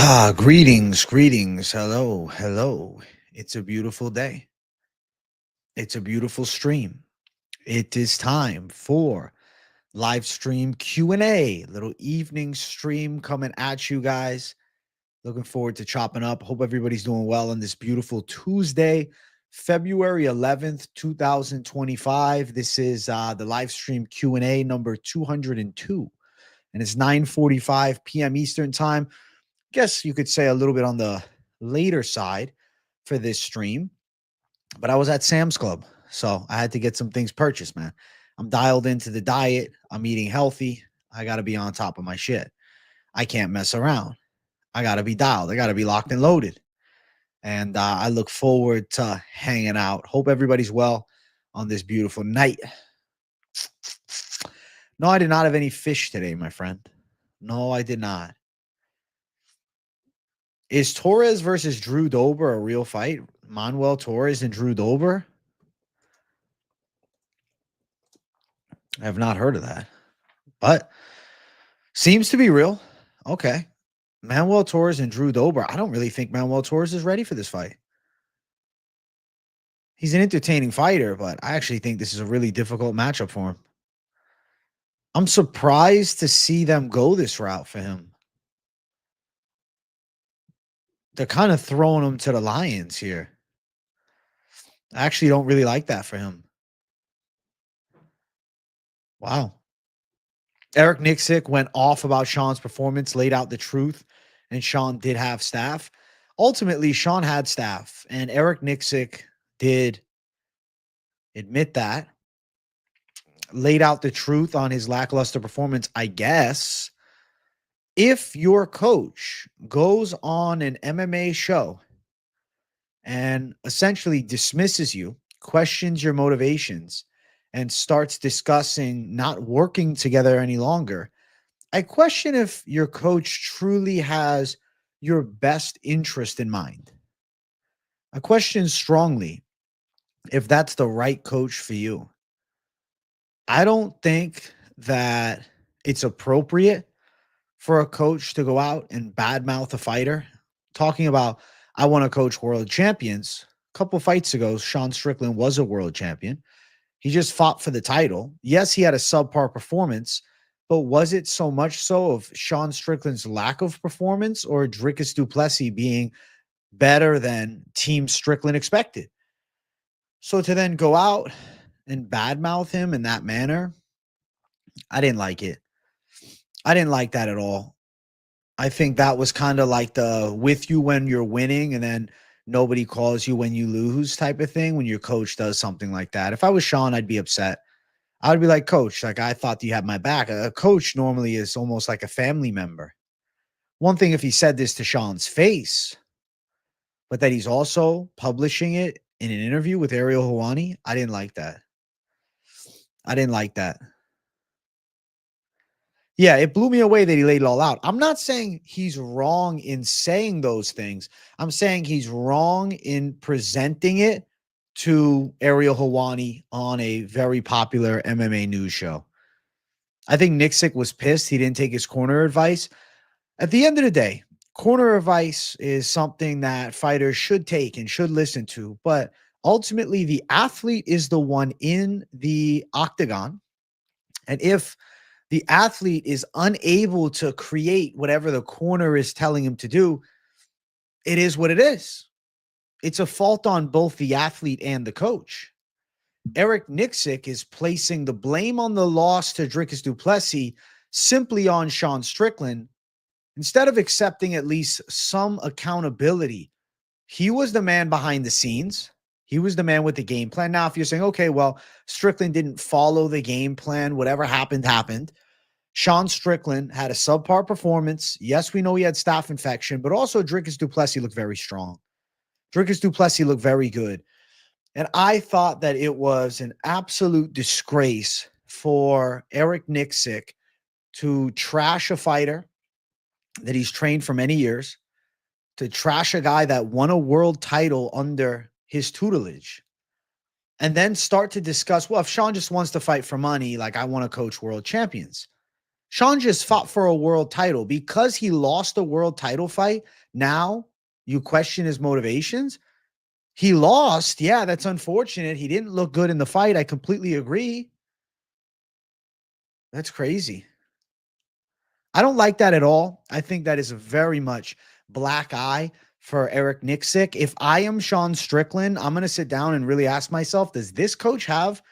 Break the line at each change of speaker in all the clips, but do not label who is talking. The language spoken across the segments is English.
Greetings, greetings. Hello, hello. It's a beautiful day. It's a beautiful stream. It is time for Livestream Q&A. Little evening stream coming at you guys. Looking forward to chopping up. Hope everybody's doing well on this beautiful Tuesday, February 11th, 2025. This is the Livestream Q&A number 202, and it's 9:45 p.m. Eastern time. Guess you could say a little bit on the later side for this stream, but I was at Sam's Club, so I had to get some things purchased, man. I'm dialed into the diet. I'm eating healthy. I got to be on top of my shit. I can't mess around. I got to be dialed. I got to be locked and loaded. And I look forward to hanging out. Hope everybody's well on this beautiful night. No, I did not have any fish today, my friend. No, I did not. Is Torres versus Drew Dober a real fight? Manuel Torres and Drew Dober? I have not heard of that, but seems to be real. Okay. Manuel Torres and Drew Dober. I don't really think Manuel Torres is ready for this fight. He's an entertaining fighter, but I actually think this is a really difficult matchup for him. I'm surprised to see them go this route for him. They're kind of throwing him to the lions here. I actually don't really like that for him. Wow. Eric Nicksick went off about Sean's performance, laid out the truth, and Sean did have staff. Ultimately, Sean had staff, and Eric Nicksick did admit that, laid out the truth on his lackluster performance, I guess. If your coach goes on an MMA show and essentially dismisses you, questions your motivations, and starts discussing not working together any longer, I question if your coach truly has your best interest in mind. I question strongly if that's the right coach for you. I don't think that it's appropriate for a coach to go out and badmouth a fighter. Talking about, I want to coach world champions. A couple fights ago, Sean Strickland was a world champion. He just fought for the title. Yes, he had a subpar performance, but was it so much so of Sean Strickland's lack of performance or Dricus du Plessis being better than Team Strickland expected? So to then go out and badmouth him in that manner, I didn't like it. I didn't like that at all. I think that was kind of like the with you when you're winning and then nobody calls you when you lose type of thing when your coach does something like that. If I was Sean, I'd be upset. I would be like, coach, like I thought you had my back. A coach normally is almost like a family member. One thing if he said this to Sean's face, but that he's also publishing it in an interview with Ariel Helwani, I didn't like that. I didn't like that. Yeah, it blew me away that he laid it all out. I'm not saying he's wrong in saying those things. I'm saying he's wrong in presenting it to Ariel Helwani on a very popular MMA news show. I think Nicksick was pissed he didn't take his corner advice. At the end of the day, corner advice is something that fighters should take and should listen to, but ultimately the athlete is the one in the octagon. And if the athlete is unable to create whatever the corner is telling him to do, it is what it is. It's a fault on both the athlete and the coach. Eric Nicksick is placing the blame on the loss to Dricus du Plessis simply on Sean Strickland instead of accepting at least some accountability. He was the man behind the scenes. He was the man with the game plan. Now, if you're saying, okay, well, Strickland didn't follow the game plan, whatever happened, happened. Sean Strickland had a subpar performance. Yes, we know he had staph infection, but also Dricus du Plessis looked very strong. Dricus du Plessis looked very good. And I thought that it was an absolute disgrace for Eric Nicksick to trash a fighter that he's trained for many years, to trash a guy that won a world title under his tutelage, and then start to discuss, well, if Sean just wants to fight for money, like I want to coach world champions. Sean just fought for a world title. Because he lost a world title fight, now you question his motivations. He lost. Yeah, that's unfortunate. He didn't look good in the fight. I completely agree. That's crazy. I don't like that at all. I think that is a very much black eye for Eric Nicksick. If I am Sean Strickland, I'm going to sit down and really ask myself, does this coach have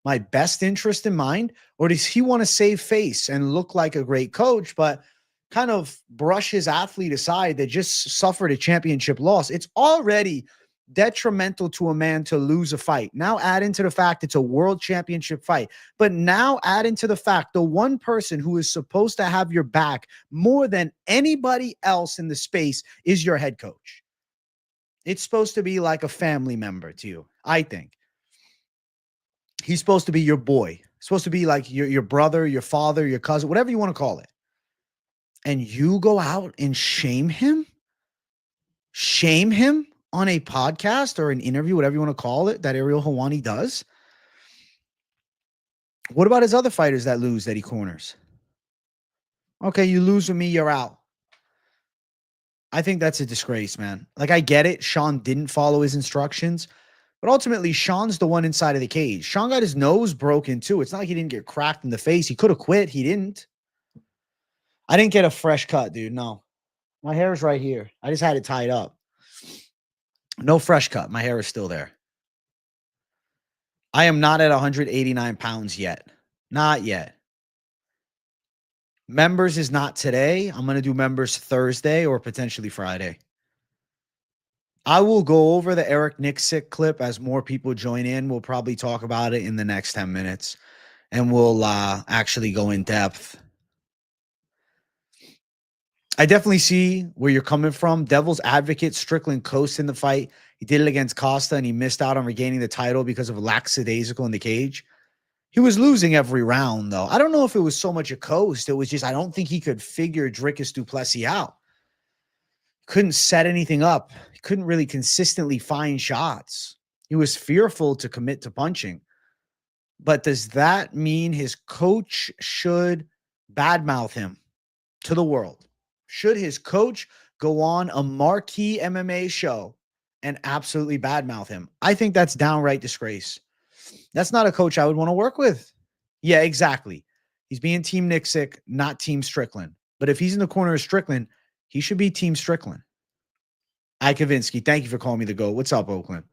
my best interest in mind? Or does he want to save face and look like a great coach, but kind of brush his athlete aside that just suffered a championship loss? It's already detrimental to a man to lose a fight. Now add into the fact it's a world championship fight, but now add into the fact the one person who is supposed to have your back more than anybody else in the space is your head coach. It's supposed to be like a family member to you, I think. He's supposed to be your boy. Supposed to be like your brother, your father, your cousin, whatever you want to call it. And you go out and shame him? Shame him on a podcast or an interview, whatever you want to call it, that Ariel Helwani does? What about his other fighters that lose that he corners? Okay, you lose with me, you're out. I think that's a disgrace, man. Like, I get it. Sean didn't follow his instructions, but ultimately, Sean's the one inside of the cage. Sean got his nose broken, too. It's not like he didn't get cracked in the face. He could have quit. He didn't. I didn't get a fresh cut, dude. No. My hair is right here. I just had it tied up. No fresh cut. My hair is still there. I am not at 189 pounds yet. Not yet. Members is not today. I'm going to do members Thursday or potentially Friday. I will go over the Eric Nicksick clip as more people join in. We'll probably talk about it in the next 10 minutes, and we'll actually go in depth. I definitely see where you're coming from. Devil's advocate, Strickland coasted in the fight. He did it against Costa, and he missed out on regaining the title because of lackadaisical in the cage. He was losing every round, though. I don't know if it was so much a coast. It was just I don't think he could figure Dricus du Plessis out. Couldn't set anything up. He couldn't really consistently find shots. He was fearful to commit to punching. But does that mean his coach should badmouth him to the world? Should his coach go on a marquee MMA show and absolutely badmouth him? I think that's downright disgrace. That's not a coach I would want to work with. Yeah, exactly. He's being Team Nicksick, not Team Strickland. But if he's in the corner of Strickland, he should be Team Strickland. Kavinsky, thank you for calling me the GOAT. What's up, Oakland?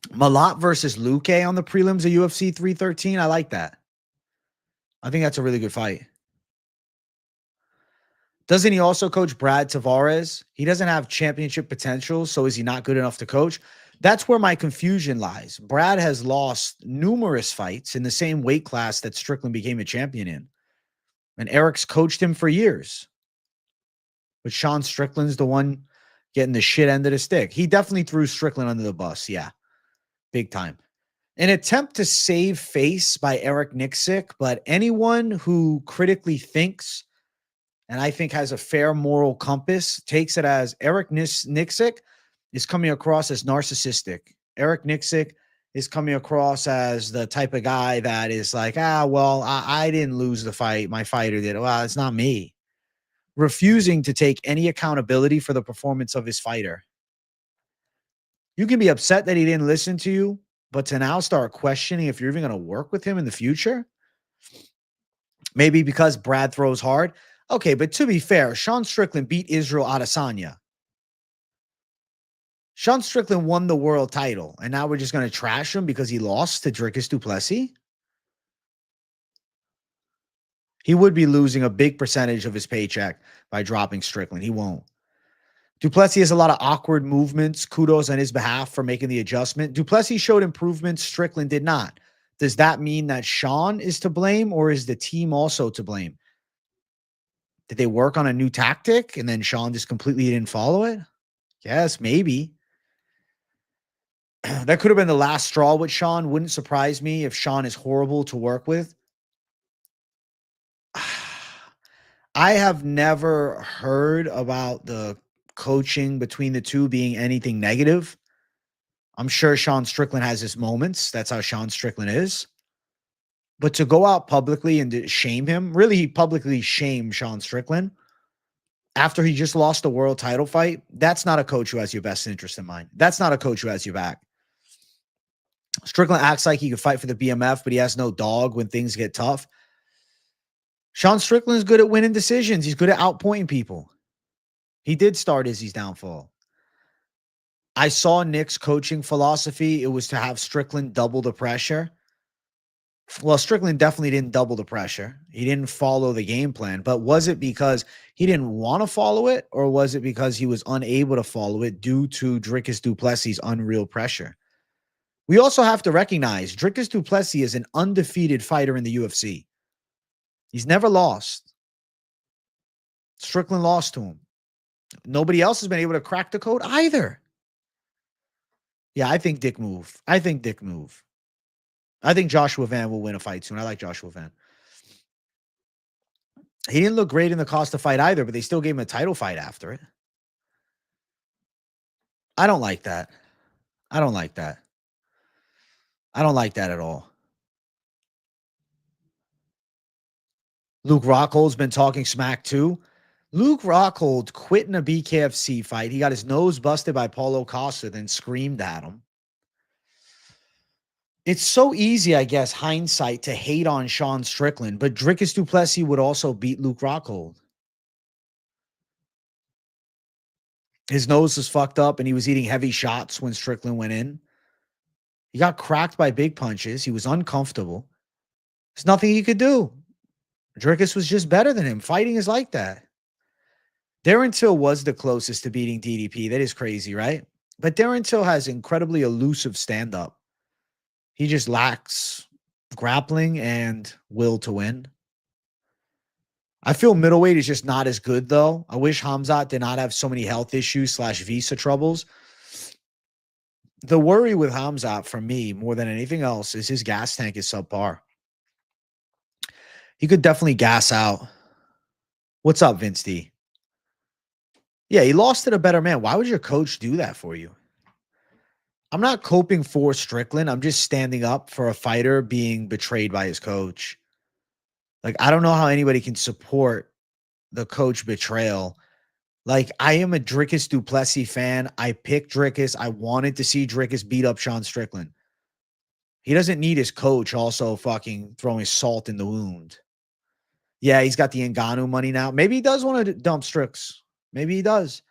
Malott versus Luque on the prelims of UFC 313. I like that. I think that's a really good fight. Doesn't he also coach Brad Tavares? He doesn't have championship potential, so is he not good enough to coach? That's where my confusion lies. Brad has lost numerous fights in the same weight class that Strickland became a champion in. And Eric's coached him for years. But Sean Strickland's the one getting the shit end of the stick. He definitely threw Strickland under the bus. Yeah, big time. An attempt to save face by Eric Nicksick, but anyone who critically thinks and I think has a fair moral compass takes it as Eric Nicksick is coming across as narcissistic. Eric Nicksick is coming across as the type of guy that is like, well, I didn't lose the fight. My fighter did. Well, it's not me. Refusing to take any accountability for the performance of his fighter. You can be upset that he didn't listen to you, but to now start questioning if you're even going to work with him in the future, maybe because Brad throws hard. Okay, but to be fair, Sean Strickland beat Israel Adesanya. Sean Strickland won the world title, and now we're just going to trash him because he lost to Dricus du Plessis? He would be losing a big percentage of his paycheck by dropping Strickland. He won't. Du Plessis has a lot of awkward movements. Kudos on his behalf for making the adjustment. Du Plessis showed improvements. Strickland did not. Does that mean that Sean is to blame, or is the team also to blame? Did they work on a new tactic and then Sean just completely didn't follow it? Yes, maybe. That could have been the last straw with Sean. Wouldn't surprise me if Sean is horrible to work with. I have never heard about the coaching between the two being anything negative. I'm sure Sean Strickland has his moments. That's how Sean Strickland is. But to go out publicly and to shame him, really publicly shame Sean Strickland after he just lost the world title fight, that's not a coach who has your best interest in mind. That's not a coach who has your back. Strickland acts like he could fight for the BMF, but he has no dog when things get tough. Sean Strickland is good at winning decisions. He's good at outpointing people. He did start Izzy's downfall. I saw Nick's coaching philosophy. It was to have Strickland double the pressure. Well, Strickland definitely didn't double the pressure. He didn't follow the game plan. But was it because he didn't want to follow it, or was it because he was unable to follow it due to Dricus du Plessis' unreal pressure? We also have to recognize Dricus du Plessis is an undefeated fighter in the UFC. He's never lost. Strickland lost to him. Nobody else has been able to crack the code either. Yeah, I think Dick move. I think Joshua Van will win a fight soon. I like Joshua Van. He didn't look great in the cost of fight either, but they still gave him a title fight after it. I don't like that. I don't like that at all. Luke Rockhold's been talking smack too. Luke Rockhold quit in a BKFC fight. He got his nose busted by Paulo Costa, then screamed at him. It's so easy, I guess, hindsight, to hate on Sean Strickland, but Dricus du Plessis would also beat Luke Rockhold. His nose was fucked up and he was eating heavy shots when Strickland went in. He got cracked by big punches. He was uncomfortable. There's nothing he could do. Dricus was just better than him. Fighting is like that. Darren Till was the closest to beating DDP. That is crazy, right? But Darren Till has incredibly elusive stand-up. He just lacks grappling and will to win. I feel middleweight is just not as good, though. I wish Hamzat did not have so many health issues / visa troubles. The worry with Hamzat, for me, more than anything else, is his gas tank is subpar. He could definitely gas out. What's up, Vince D? Yeah, he lost to a better man. Why would your coach do that for you? I'm not coping for Strickland. I'm just standing up for a fighter being betrayed by his coach. Like, I don't know how anybody can support the coach betrayal. Like, I am a Dricus du Plessis fan. I picked Dricus. I wanted to see Dricus beat up Sean Strickland. He doesn't need his coach also fucking throwing salt in the wound. Yeah, he's got the Ngannou money now. Maybe he does want to dump Strix. Maybe he does.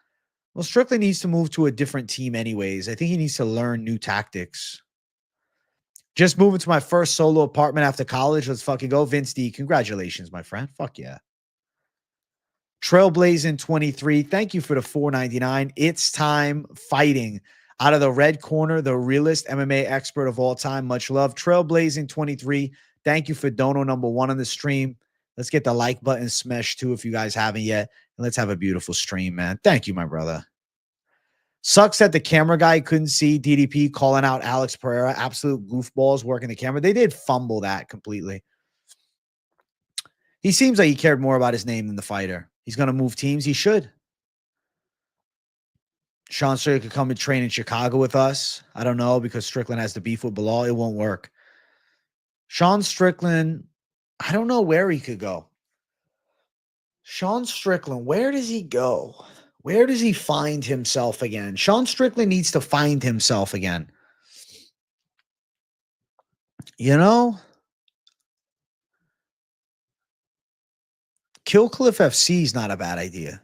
Well, Strickland needs to move to a different team anyways. I think he needs to learn new tactics. Just moving to my first solo apartment after college. Let's fucking go. Vince D, congratulations, my friend. Fuck yeah. Trailblazing 23. Thank you for the $4.99. It's time fighting. Out of the red corner, the realest MMA expert of all time. Much love. Trailblazing 23. Thank you for dono number 1 on the stream. Let's get the like button smashed too if you guys haven't yet. And let's have a beautiful stream, man. Thank you, my brother. Sucks that the camera guy couldn't see DDP calling out Alex Pereira. Absolute goofballs working the camera. They did fumble that completely. He seems like he cared more about his name than the fighter. He's going to move teams. He should. Sean Strickland could come and train in Chicago with us. I don't know, because Strickland has the beef with Bilal. It won't work. Sean Strickland, I don't know where he could go. Sean Strickland, where does he go? Where does he find himself again? Sean Strickland needs to find himself again. You know? Kill Cliff FC is not a bad idea.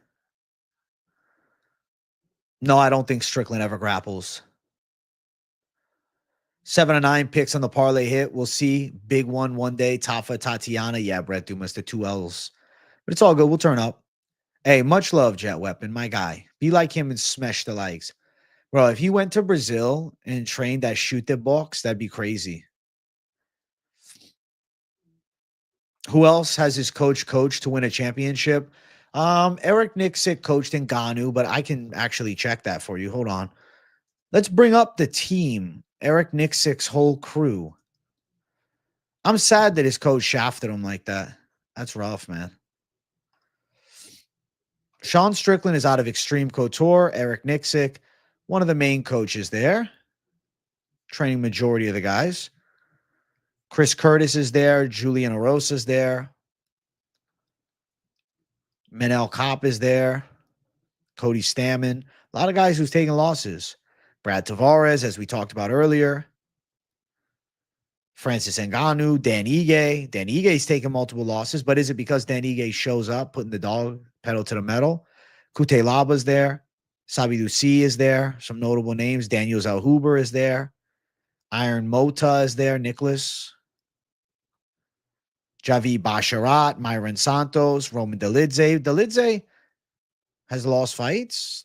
No, I don't think Strickland ever grapples. 7 or 9 picks on the parlay hit. We'll see. Big one day. Tafa, Tatiana. Yeah, Brett Dumas, the 2 L's. But it's all good. We'll turn up. Hey, much love, Jet Weapon, my guy. Be like him and smash the likes. Bro, if he went to Brazil and trained that shoot the box, that'd be crazy. Who else has his coach to win a championship? Eric Nicksick coached in Ngannou, but I can actually check that for you. Hold on. Let's bring up the team. Eric Nicksick's whole crew. I'm sad that his coach shafted him like that. That's rough, man. Sean Strickland is out of Extreme Couture. Eric Nicksick, one of the main coaches there. Training majority of the guys. Chris Curtis is there. Julian Arosa's there. Manel Kopp is there. Cody Stammen. A lot of guys who's taking losses. Brad Tavares, as we talked about earlier. Francis Ngannou, Dan Ige. Dan Ige's taking multiple losses, but is it because Dan Ige shows up, putting the dog pedal to the metal? Kute Laba's there. Sabi Lucy is there. Some notable names. Daniel Zellhuber is there. Iron Mota is there. Nicholas. Javi Basharat, Myron Santos, Roman Dolidze. Dolidze has lost fights.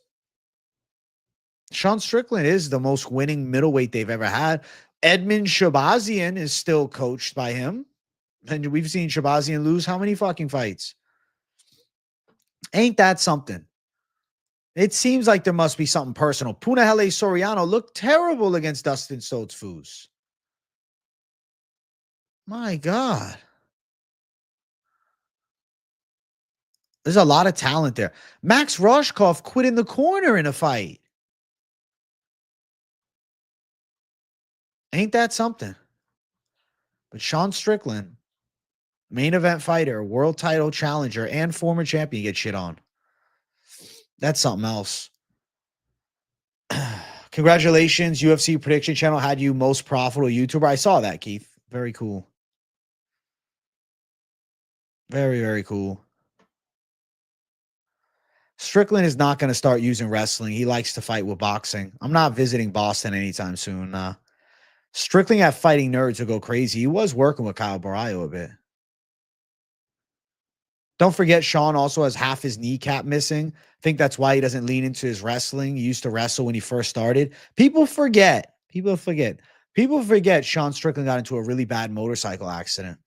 Sean Strickland is the most winning middleweight they've ever had. Edmund Shabazian is still coached by him. And we've seen Shabazian lose how many fucking fights? Ain't that something? It seems like there must be something personal. Punahele Soriano looked terrible against Dustin Stoltzfus. My God. There's a lot of talent there. Max Roshkov quit in the corner in a fight. Ain't that something? But Sean Strickland, main event fighter, world title challenger, and former champion, get shit on. That's something else. Congratulations, UFC Prediction Channel had you most profitable YouTuber. I saw that, Keith. Very cool. Very, very cool. Strickland is not going to start using wrestling. He likes to fight with boxing. I'm not visiting Boston anytime soon. Strickland at Fighting Nerds will go crazy. He was working with Kyle Barrio a bit. Don't forget, Sean also has half his kneecap missing. I think that's why he doesn't lean into his wrestling. He used to wrestle when he first started. People forget. People forget Sean Strickland got into a really bad motorcycle accident.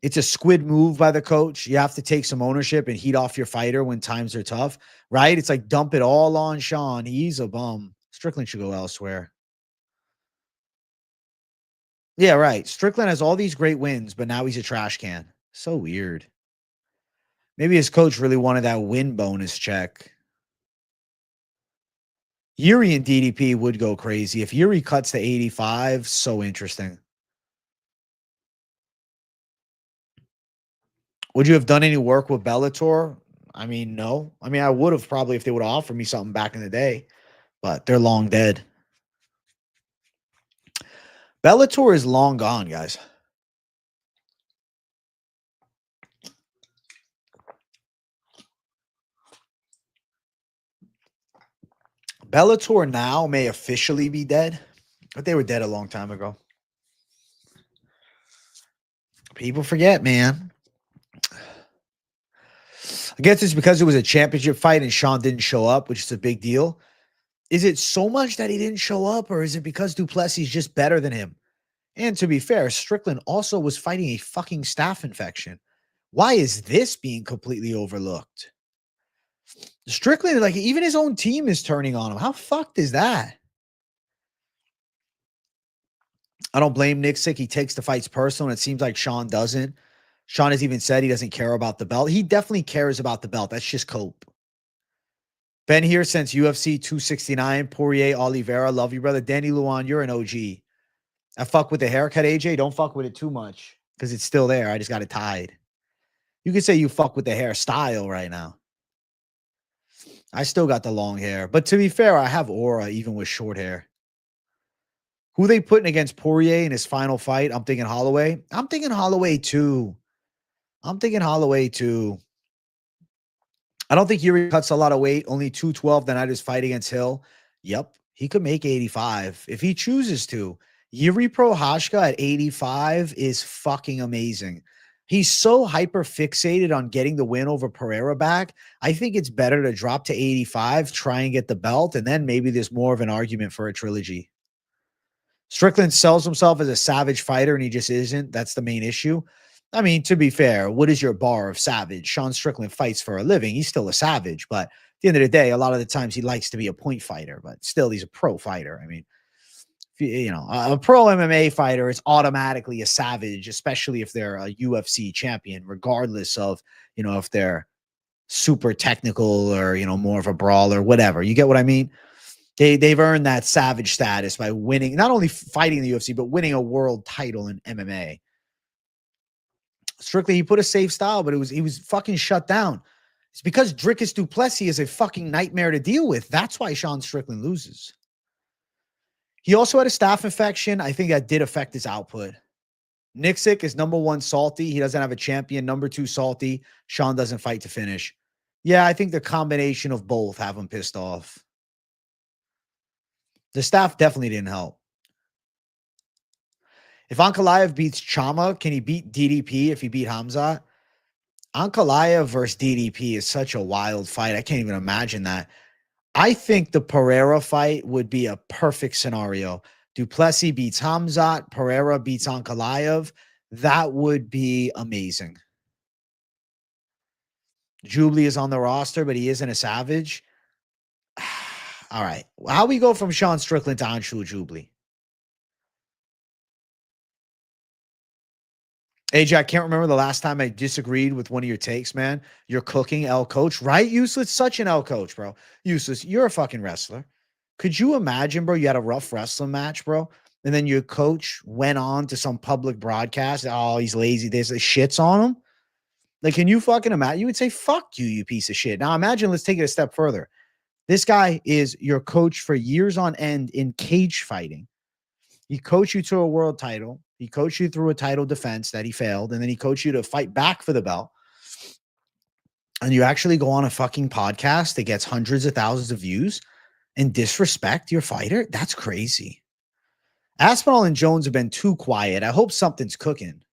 It's a squid move by the coach. You have to take some ownership and heat off your fighter when times are tough, right? It's like dump it all on Sean. He's a bum. Strickland should go elsewhere. Yeah, right. Strickland has all these great wins, but now he's a trash can. So weird. Maybe his coach really wanted that win bonus check. Yuri and DDP would go crazy. If Yuri cuts to 85, so interesting. Would you have done any work with Bellator? I mean, no. I mean, I would have probably if they would have offered me something back in the day, but they're long dead. Bellator is long gone, guys. Bellator now may officially be dead, but they were dead a long time ago. People forget, man. I guess it's because it was a championship fight and Sean didn't show up, which is a big deal. Is it so much that he didn't show up, or is it because du Plessis is just better than him? And to be fair, Strickland also was fighting a fucking staph infection. Why is this being completely overlooked? Strickland, like, even his own team is turning on him. How fucked is that? I don't blame Nicksick. He takes the fights personal, and it seems like Sean doesn't. Sean has even said he doesn't care about the belt. He definitely cares about the belt. That's just cope. Been here since UFC 269. Poirier, Oliveira. Love you, brother. Danny Luan, you're an OG. I fuck with the haircut, AJ. Don't fuck with it too much because it's still there. I just got it tied. You could say you fuck with the hairstyle right now. I still got the long hair. But to be fair, I have aura even with short hair. Who they putting against Poirier in his final fight? I'm thinking Holloway. I'm thinking Holloway too. I don't think Yuri cuts a lot of weight. Only 212 the night his fight against Hill. Yep. He could make 85 if he chooses to. Yuri Prochazka at 85 is fucking amazing. He's so hyper fixated on getting the win over Pereira back. I think it's better to drop to 85, try and get the belt, and then maybe there's more of an argument for a trilogy. Strickland sells himself as a savage fighter, and he just isn't. That's the main issue. I mean, to be fair, what is your bar of savage? Sean Strickland fights for a living. He's still a savage, but at the end of the day, a lot of the times he likes to be a point fighter, but still he's a pro fighter. I mean, you know, a pro MMA fighter is automatically a savage, especially if they're a UFC champion, regardless of, you know, if they're super technical or, you know, more of a brawler, whatever. You get what I mean? They've earned that savage status by winning, not only fighting the UFC, but winning a world title in MMA. Strictly, he put a safe style, but he was fucking shut down. It's because Dricus du Plessis is a fucking nightmare to deal with. That's why Sean Strickland loses. He also had a staph infection. I think that did affect his output. Nicksick is number 1 salty. He doesn't have a champion. Number 2 salty. Sean doesn't fight to finish. Yeah, I think the combination of both have him pissed off. The staff definitely didn't help. If Ankalaev beats Qna, can he beat DDP if he beat Hamzat? Ankalaev versus DDP is such a wild fight. I can't even imagine that. I think the Porier fight would be a perfect scenario. Du Plessis beats Hamzat. Porier beats Ankalaev. That would be amazing. Jubilee is on the roster, but he isn't a savage. All right. How we go from Sean Strickland to Anshu Jubilee? AJ, I can't remember the last time I disagreed with one of your takes, man. You're cooking L coach, right? Useless, such an L coach, bro. Useless. You're a fucking wrestler. Could you imagine, bro? You had a rough wrestling match, bro. And then your coach went on to some public broadcast. Oh, he's lazy. There's shits on him. Like, can you fucking imagine? You would say, fuck you, you piece of shit. Now imagine, let's take it a step further. This guy is your coach for years on end in cage fighting. He coached you to a world title. He coached you through a title defense that he failed. And then he coached you to fight back for the belt. And you actually go on a fucking podcast that gets hundreds of thousands of views and disrespect your fighter? That's crazy. Aspinall and Jones have been too quiet. I hope something's cooking.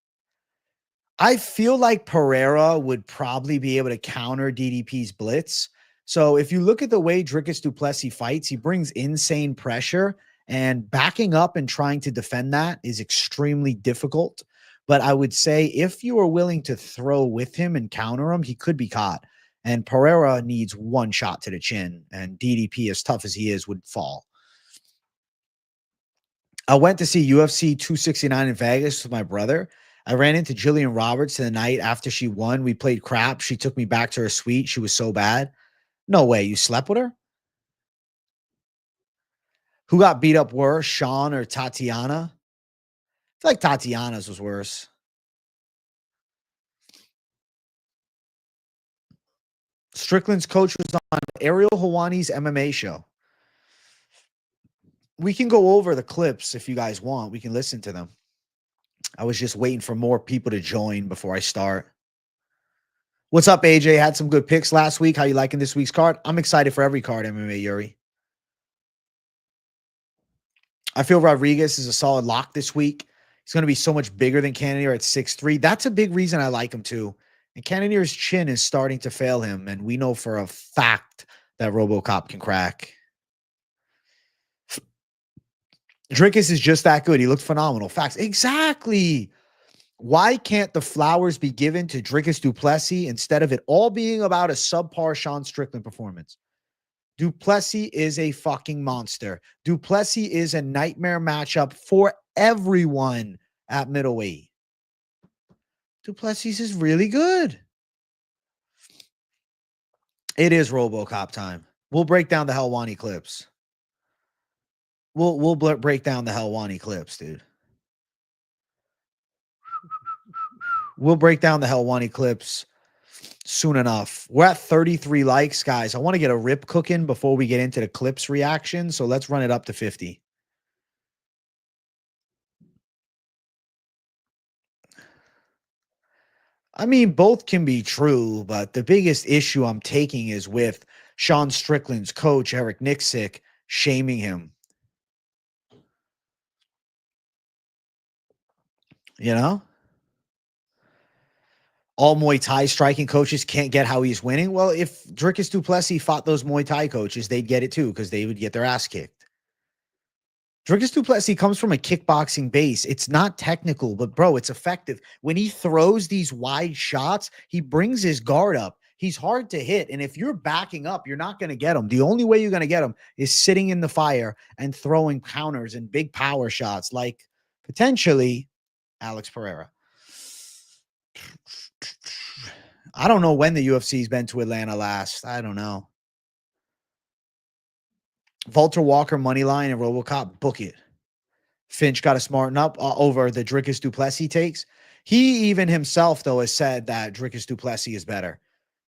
I feel like Pereira would probably be able to counter DDP's blitz. So if you look at the way Dricus du Plessis fights, he brings insane pressure, and backing up and trying to defend that is extremely difficult. But I would say if you are willing to throw with him and counter him, he could be caught. And Pereira needs one shot to the chin, and DDP, as tough as he is, would fall. I went to see UFC 269 in Vegas with my brother. I ran into Jillian Roberts the night after she won. We played crap. She took me back to her suite. She was so bad. No way. You slept with her? Who got beat up worse, Sean or Tatiana? I feel like Tatiana's was worse. Strickland's coach was on Ariel Helwani's MMA show. We can go over the clips if you guys want. We can listen to them. I was just waiting for more people to join before I start. What's up, AJ? Had some good picks last week. How you liking this week's card? I'm excited for every card, MMA Yuri. I feel Rodriguez is a solid lock this week. He's going to be so much bigger than Cannonier at 6'3". That's a big reason I like him too. And Cannonier's chin is starting to fail him, and we know for a fact that RoboCop can crack. Dricus is just that good. He looked phenomenal. Facts. Exactly. Why can't the flowers be given to Dricus du Plessis instead of it all being about a subpar Sean Strickland performance? Du Plessis is a fucking monster. Du Plessis is a nightmare matchup for everyone at middleweight. Du Plessis is really good. It is RoboCop time. We'll break down the Helwani clips. We'll break down the Helwani clips, dude. We'll break down the Helwani clips soon enough. We're at 33 likes, guys. I want to get a rip cooking before we get into the clips reaction, so let's run it up to 50. I mean, both can be true, but the biggest issue I'm taking is with Sean Strickland's coach, Eric Nicksick, shaming him. You know? All Muay Thai striking coaches can't get how he's winning. Well, if Dricus du Plessis fought those Muay Thai coaches, they'd get it too, because they would get their ass kicked. Dricus du Plessis comes from a kickboxing base. It's not technical, but bro, it's effective. When he throws these wide shots, he brings his guard up. He's hard to hit. And if you're backing up, you're not going to get him. The only way you're going to get him is sitting in the fire and throwing counters and big power shots like potentially Alex Pereira. I don't know when the UFC's been to Atlanta last. I don't know. Walter Walker Moneyline and RoboCop, book it. Finch got to smarten up over the Dricus du Plessis takes. He even himself, though, has said that Dricus du Plessis is better.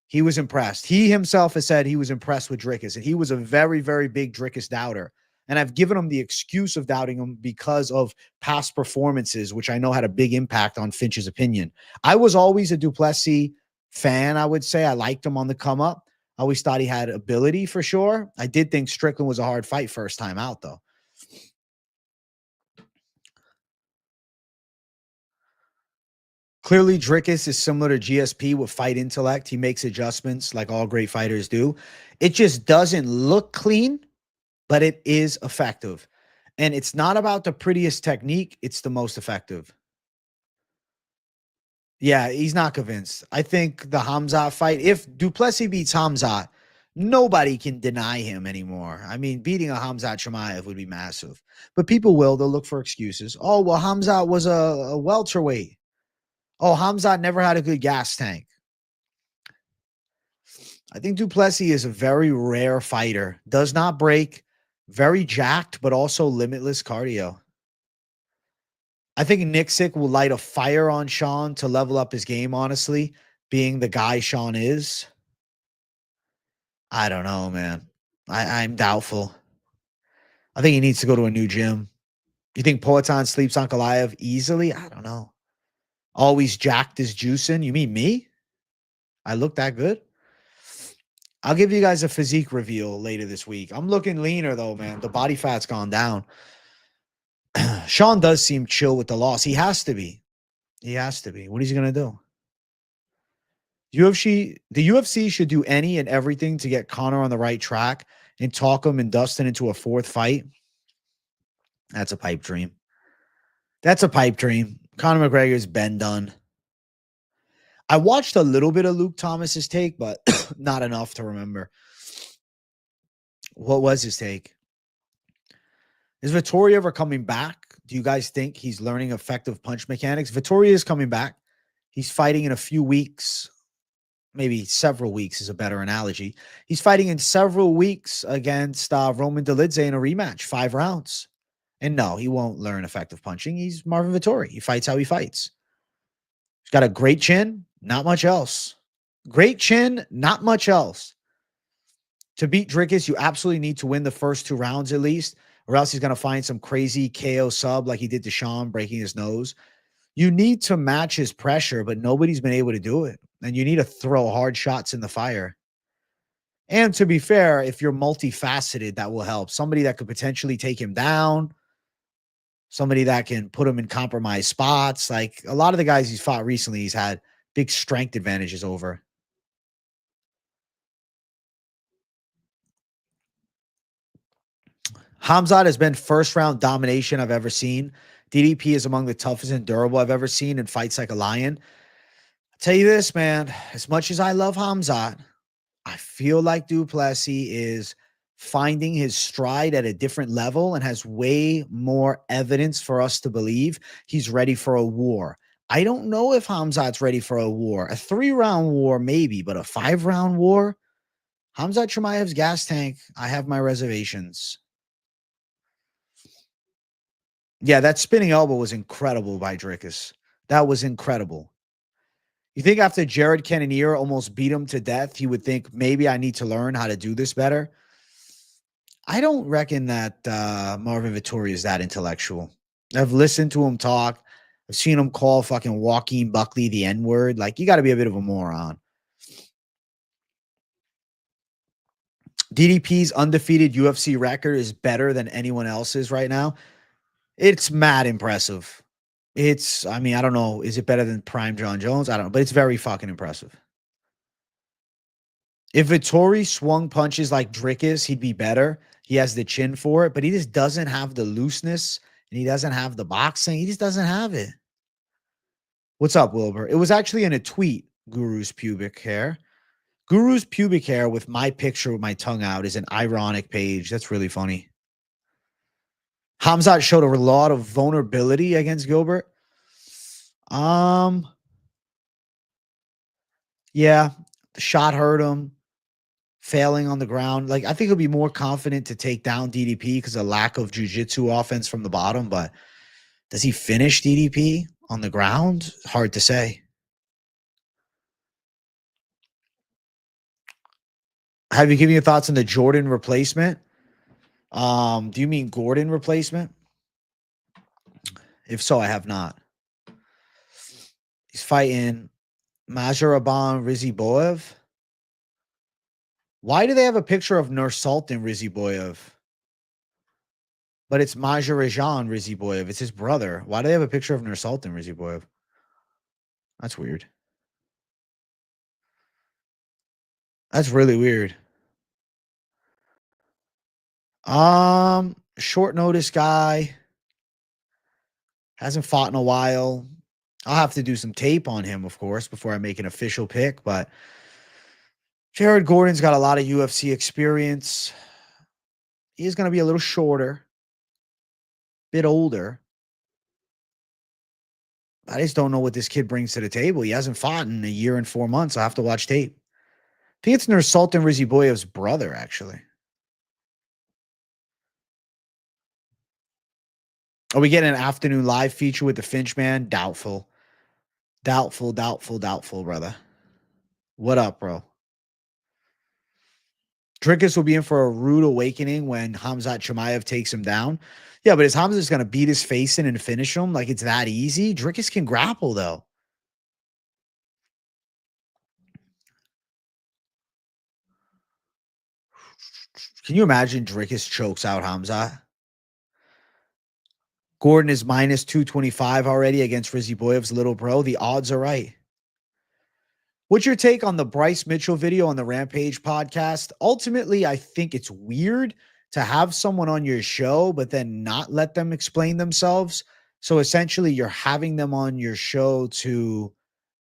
He was impressed. He himself has said he was impressed with Dricus, and he was a very, very big Dricus doubter. And I've given him the excuse of doubting him because of past performances, which I know had a big impact on Finch's opinion. I was always a du Plessis fan, I would say. I liked him on the come up. I always thought he had ability for sure. I did think Strickland was a hard fight first time out, though. Clearly, Dricus is similar to GSP with fight intellect. He makes adjustments like all great fighters do. It just doesn't look clean, but it is effective. And it's not about the prettiest technique. It's the most effective. Yeah, he's not convinced. I think the Hamzat fight, if du Plessis beats Hamzat, nobody can deny him anymore. I mean, beating a Hamzat Chimaev would be massive. But people will. They'll look for excuses. Oh, well, Hamzat was a welterweight. Oh, Hamzat never had a good gas tank. I think du Plessis is a very rare fighter. Does not break. Very jacked, but also limitless cardio. I think Nicksick will light a fire on Sean to level up his game, honestly, being the guy Sean is. I don't know, man. I'm doubtful. I think he needs to go to a new gym. You think Poatan sleeps on Kalaev easily? I don't know. Always jacked his juicing. You mean me? I look that good? I'll give you guys a physique reveal later this week. I'm looking leaner, though, man. The body fat's gone down. Sean does seem chill with the loss. He has to be. He has to be. What is he going to do? The UFC should do any and everything to get Conor on the right track and talk him and Dustin into a fourth fight. That's a pipe dream. That's a pipe dream. Conor McGregor's been done. I watched a little bit of Luke Thomas's take, but not enough to remember. What was his take? Is Vettori ever coming back? Do you guys think he's learning effective punch mechanics? Vettori is coming back. He's fighting in a few weeks. Maybe several weeks is a better analogy. He's fighting in several weeks against Roman Dolidze in a rematch, 5 rounds. And no, he won't learn effective punching. He's Marvin Vettori. He fights how he fights. He's got a great chin, not much else. Great chin, not much else. To beat Dricus, you absolutely need to win the first 2 rounds at least, or else he's going to find some crazy KO sub like he did to Sean, breaking his nose. You need to match his pressure, but nobody's been able to do it. And you need to throw hard shots in the fire. And to be fair, if you're multifaceted, that will help. Somebody that could potentially take him down. Somebody that can put him in compromised spots. Like a lot of the guys he's fought recently, he's had big strength advantages over. Hamzat has been first round domination I've ever seen. DDP is among the toughest and durable I've ever seen and fights like a lion. I'll tell you this, man. As much as I love Hamzat, I feel like du Plessis is finding his stride at a different level and has way more evidence for us to believe he's ready for a war. I don't know if Hamzat's ready for a war. A 3-round war, maybe, but a 5-round war? Hamzat Chimaev's gas tank, I have my reservations. Yeah, that spinning elbow was incredible by Dricus. That was incredible. You think after Jared Cannonier almost beat him to death, he would think, maybe I need to learn how to do this better? I don't reckon that Marvin Vettori is that intellectual. I've listened to him talk. I've seen him call fucking Joaquin Buckley the N-word. Like, you got to be a bit of a moron. DDP's undefeated UFC record is better than anyone else's right now. It's mad impressive. I mean, I don't know. Is it better than Prime John Jones? I don't know, but it's very fucking impressive. If Vettori swung punches like Dricus, he'd be better. He has the chin for it, but he just doesn't have the looseness and he doesn't have the boxing. He just doesn't have it. What's up, Wilbur? It was actually in a tweet, Guru's pubic hair. Guru's pubic hair with my picture with my tongue out is an ironic page. That's really funny. Hamzat showed a lot of vulnerability against Gilbert. Yeah, the shot hurt him. failing on the ground. Like, I think he'll be more confident to take down DDP because of lack of jiu-jitsu offense from the bottom. But does he finish DDP on the ground? Hard to say. Have you given your thoughts on the Jordan replacement? Do you mean Gordon replacement? If so, I have not. He's fighting Majaraban Riziboyev. Why do they have a picture of Nursultan Riziboyev? But it's Majarajan Riziboyev. It's his brother. Why do they have a picture of Nursultan Riziboyev? That's weird. That's really weird. Short notice guy. Hasn't fought in a while. I'll have to do some tape on him, of course, before I make an official pick. But Jared Gordon's got a lot of UFC experience. He is going to be a little shorter, bit older. I just don't know what this kid brings to the table. He hasn't fought in a year and 4 months. I'll have to watch tape. I think it's Nursultan Riziboyev's brother, actually. Are we getting an afternoon live feature with the Finch man? Doubtful. Doubtful, brother. What up, bro? Dricus will be in for a rude awakening when Hamzat Chimaev takes him down. Yeah, but is Hamzat just going to beat his face in and finish him? Like, it's that easy? Dricus can grapple, though. Can you imagine Dricus chokes out Hamzat? Gordon is minus 225 already against Riziboyev's little bro. The odds are right. What's your take on the Bryce Mitchell video on the Rampage podcast? Ultimately, I think it's weird to have someone on your show, but then not let them explain themselves. So essentially, you're having them on your show to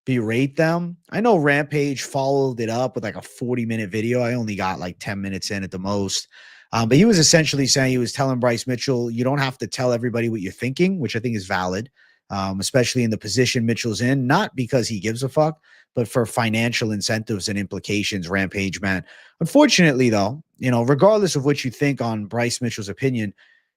berate them. I know Rampage followed it up with like a 40-minute video. I only got like 10 minutes in at the most. But he was essentially saying, he was telling Bryce Mitchell, you don't have to tell everybody what you're thinking, which I think is valid, especially in the position Mitchell's in, not because he gives a fuck, but for financial incentives and implications, Rampage, man. Unfortunately, though, you know, regardless of what you think on Bryce Mitchell's opinion,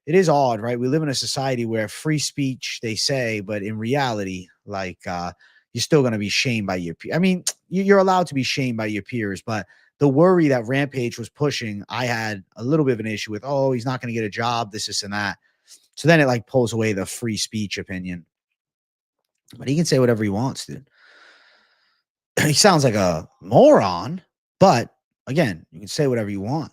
it is odd, right? We live in a society where free speech, they say, but in reality, like, you're still going to be shamed by your peers. I mean, you're allowed to be shamed by your peers, but the worry that Rampage was pushing, I had a little bit of an issue with, oh, he's not going to get a job, this, and that. So then it like pulls away the free speech opinion. But he can say whatever he wants, dude. He sounds like a moron, but again, you can say whatever you want.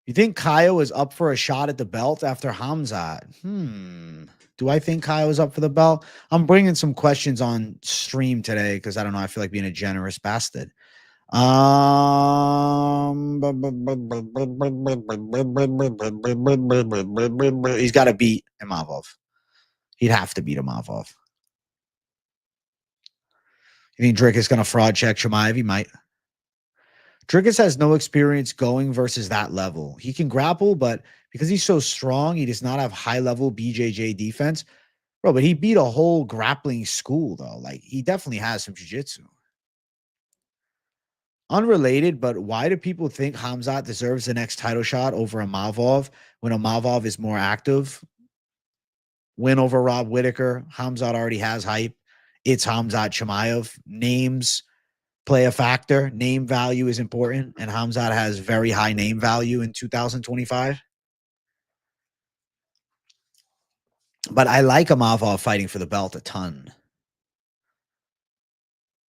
You think Kyle is up for a shot at the belt after Hamzat? Do I think Kyle is up for the belt? I'm bringing some questions on stream today because I don't know. I feel like being a generous bastard. He's got to beat Imavov. He'd have to beat Imavov. You think Dricus is going to fraud check Chimaev? He might. Dricus has no experience going versus that level. He can grapple, but because he's so strong, he does not have high-level BJJ defense. Bro, but he beat a whole grappling school, though. Like, he definitely has some jiu-jitsu. Unrelated, but why do people think Hamzat deserves the next title shot over Imavov when Imavov is more active? Win over Rob Whittaker. Hamzat already has hype. It's Hamzat Chimaev. Names play a factor. Name value is important, and Hamzat has very high name value in 2025. But I like Imavov fighting for the belt a ton.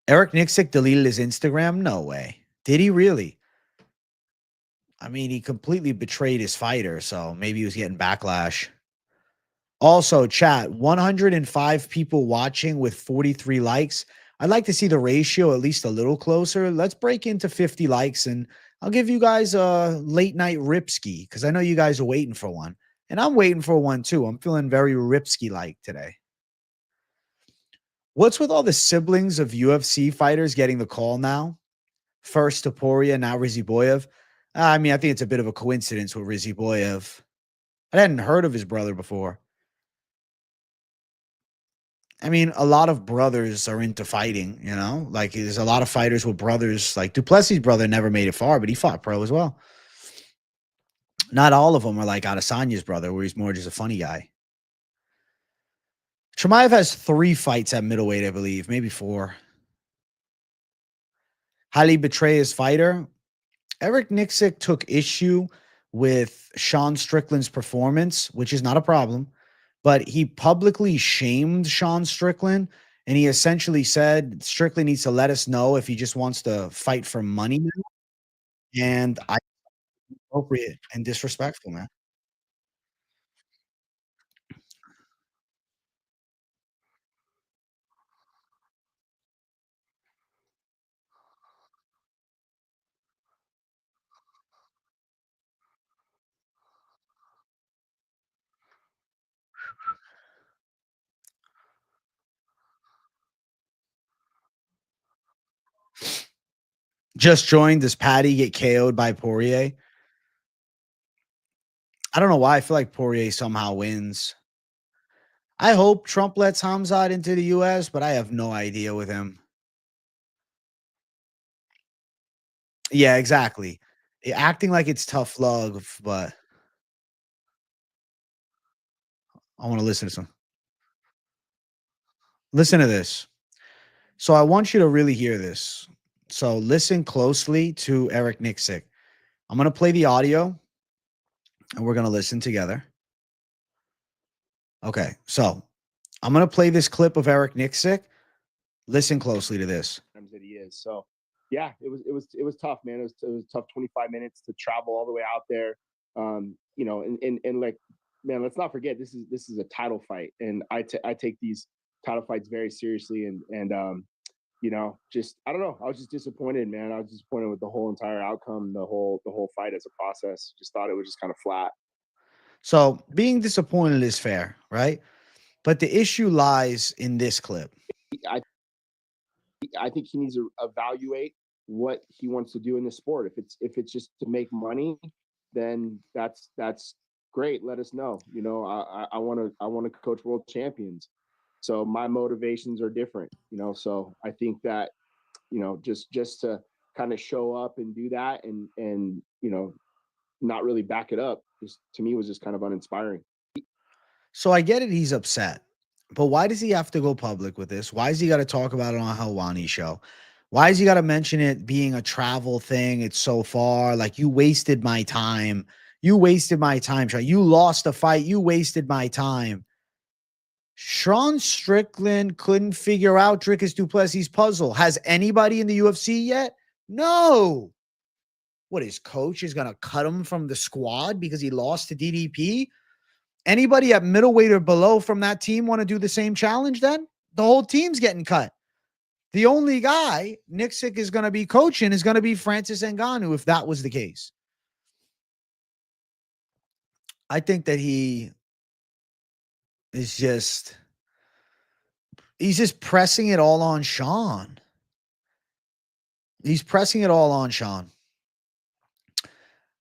Eric Nicksick deleted his Instagram? No way. Did he really? I mean, he completely betrayed his fighter, so maybe he was getting backlash. Also, chat, 105 people watching with 43 likes. I'd like to see the ratio at least a little closer. Let's break into 50 likes, and I'll give you guys a late night Ripski because I know you guys are waiting for one. And I'm waiting for one too. I'm feeling very Ripski-like today. What's with all the siblings of UFC fighters getting the call now? First to Porier, now Riziboyev. I mean, I think it's a bit of a coincidence with Riziboyev. I hadn't heard of his brother before. I mean, a lot of brothers are into fighting, you know? Like, there's a lot of fighters with brothers. Like, Du Plessis' brother never made it far, but he fought pro as well. Not all of them are like Adesanya's brother, where he's more just a funny guy. Chimaev has 3 fights at middleweight, I believe, maybe 4. Highly betray his fighter. Eric Nicksick took issue with Sean Strickland's performance, which is not a problem, but he publicly shamed Sean Strickland, and he essentially said Strickland needs to let us know if he just wants to fight for money now. And I appropriate and disrespectful, man. Just joined. Does Paddy get KO'd by Poirier? I don't know why. I feel like Poirier somehow wins. I hope Trump lets Hamzat into the US, but I have no idea with him. Yeah, exactly. Acting like it's tough love, but I want to listen to some. Listen to this. So I want you to really hear this. So listen closely to Eric Nicksick. I'm going to play the audio and we're going to listen together. Okay. So I'm going to play this clip of Eric Nicksick. Listen closely to this.
That he is. So yeah, it was tough, man. It was tough 25 minutes to travel all the way out there. You know, and like, man, let's not forget this is a title fight, and I take these title fights very seriously, and you know, just I don't know, I was just disappointed, man. I was disappointed with the whole entire outcome, the whole fight as a process. Just thought it was just kind of flat.
So being disappointed is fair, right? But the issue lies in this clip.
I I think he needs to evaluate what he wants to do in the sport. If it's just to make money, then that's great. Let us know. You know, I want to coach world champions. So my motivations are different. You know, so I think that just to kind of show up and do that and not really back it up, just to me was just kind of uninspiring.
So I get it. He's upset. But why does he have to go public with this? Why does he got to talk about it on a Helwani show? Why does he got to mention it being a travel thing? It's so far. Like, you wasted my time. You wasted my time. You lost a fight. You wasted my time. Sean Strickland couldn't figure out Dricus du Plessis' puzzle. Has anybody in the UFC yet? No. What, his coach is going to cut him from the squad because he lost to DDP? Anybody at middleweight or below from that team want to do the same challenge then? The whole team's getting cut. The only guy Nicksick is going to be coaching is going to be Francis Ngannou if that was the case. I think that he's just pressing it all on Sean. He's pressing it all on Sean.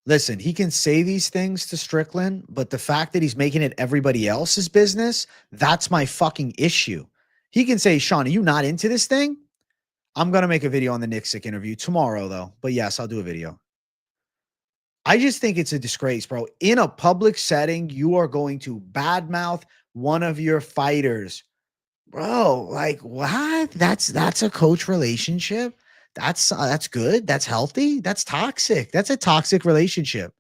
Listen, he can say these things to Strickland, but the fact that he's making it everybody else's business, that's my fucking issue. He can say, Sean, are you not into this thing? I'm going to make a video on the Nicksick interview tomorrow, though. But yes, I'll do a video. I just think it's a disgrace, bro. In a public setting, you are going to badmouth one of your fighters. Bro, like, what? That's a coach relationship? That's good. That's healthy. That's toxic. That's a toxic relationship.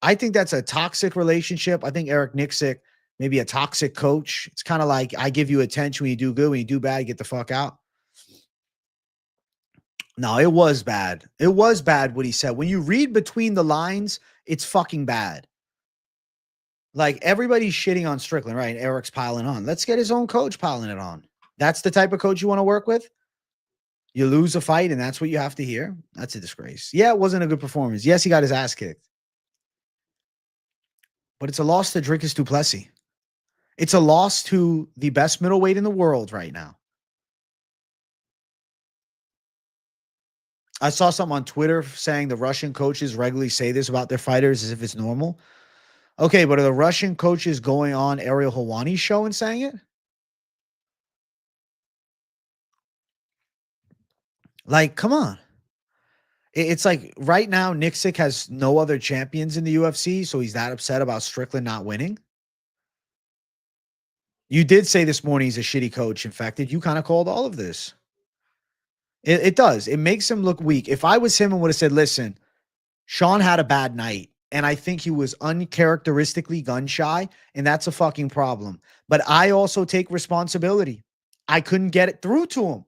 I think that's a toxic relationship. I think Eric Nicksick may be a toxic coach. It's kind of like, I give you attention when you do good. When you do bad, get the fuck out. No, it was bad. It was bad what he said. When you read between the lines, it's fucking bad. Like, everybody's shitting on Strickland, right? And Eric's piling on. Let's get his own coach piling it on. That's the type of coach you want to work with? You lose a fight and that's what you have to hear? That's a disgrace. Yeah, it wasn't a good performance. Yes, he got his ass kicked. But it's a loss to Dricus du Plessis. It's a loss to the best middleweight in the world right now. I saw something on Twitter saying the Russian coaches regularly say this about their fighters as if it's normal. Okay, but are the Russian coaches going on Ariel Helwani's show and saying it? Like, come on. It's like right now, Nicksick has no other champions in the UFC, so he's that upset about Strickland not winning. You did say this morning he's a shitty coach. Infected. You kind of called all of this. It does. It makes him look weak. If I was him and would have said, listen, Sean had a bad night, and I think he was uncharacteristically gun shy, and that's a fucking problem. But I also take responsibility. I couldn't get it through to him,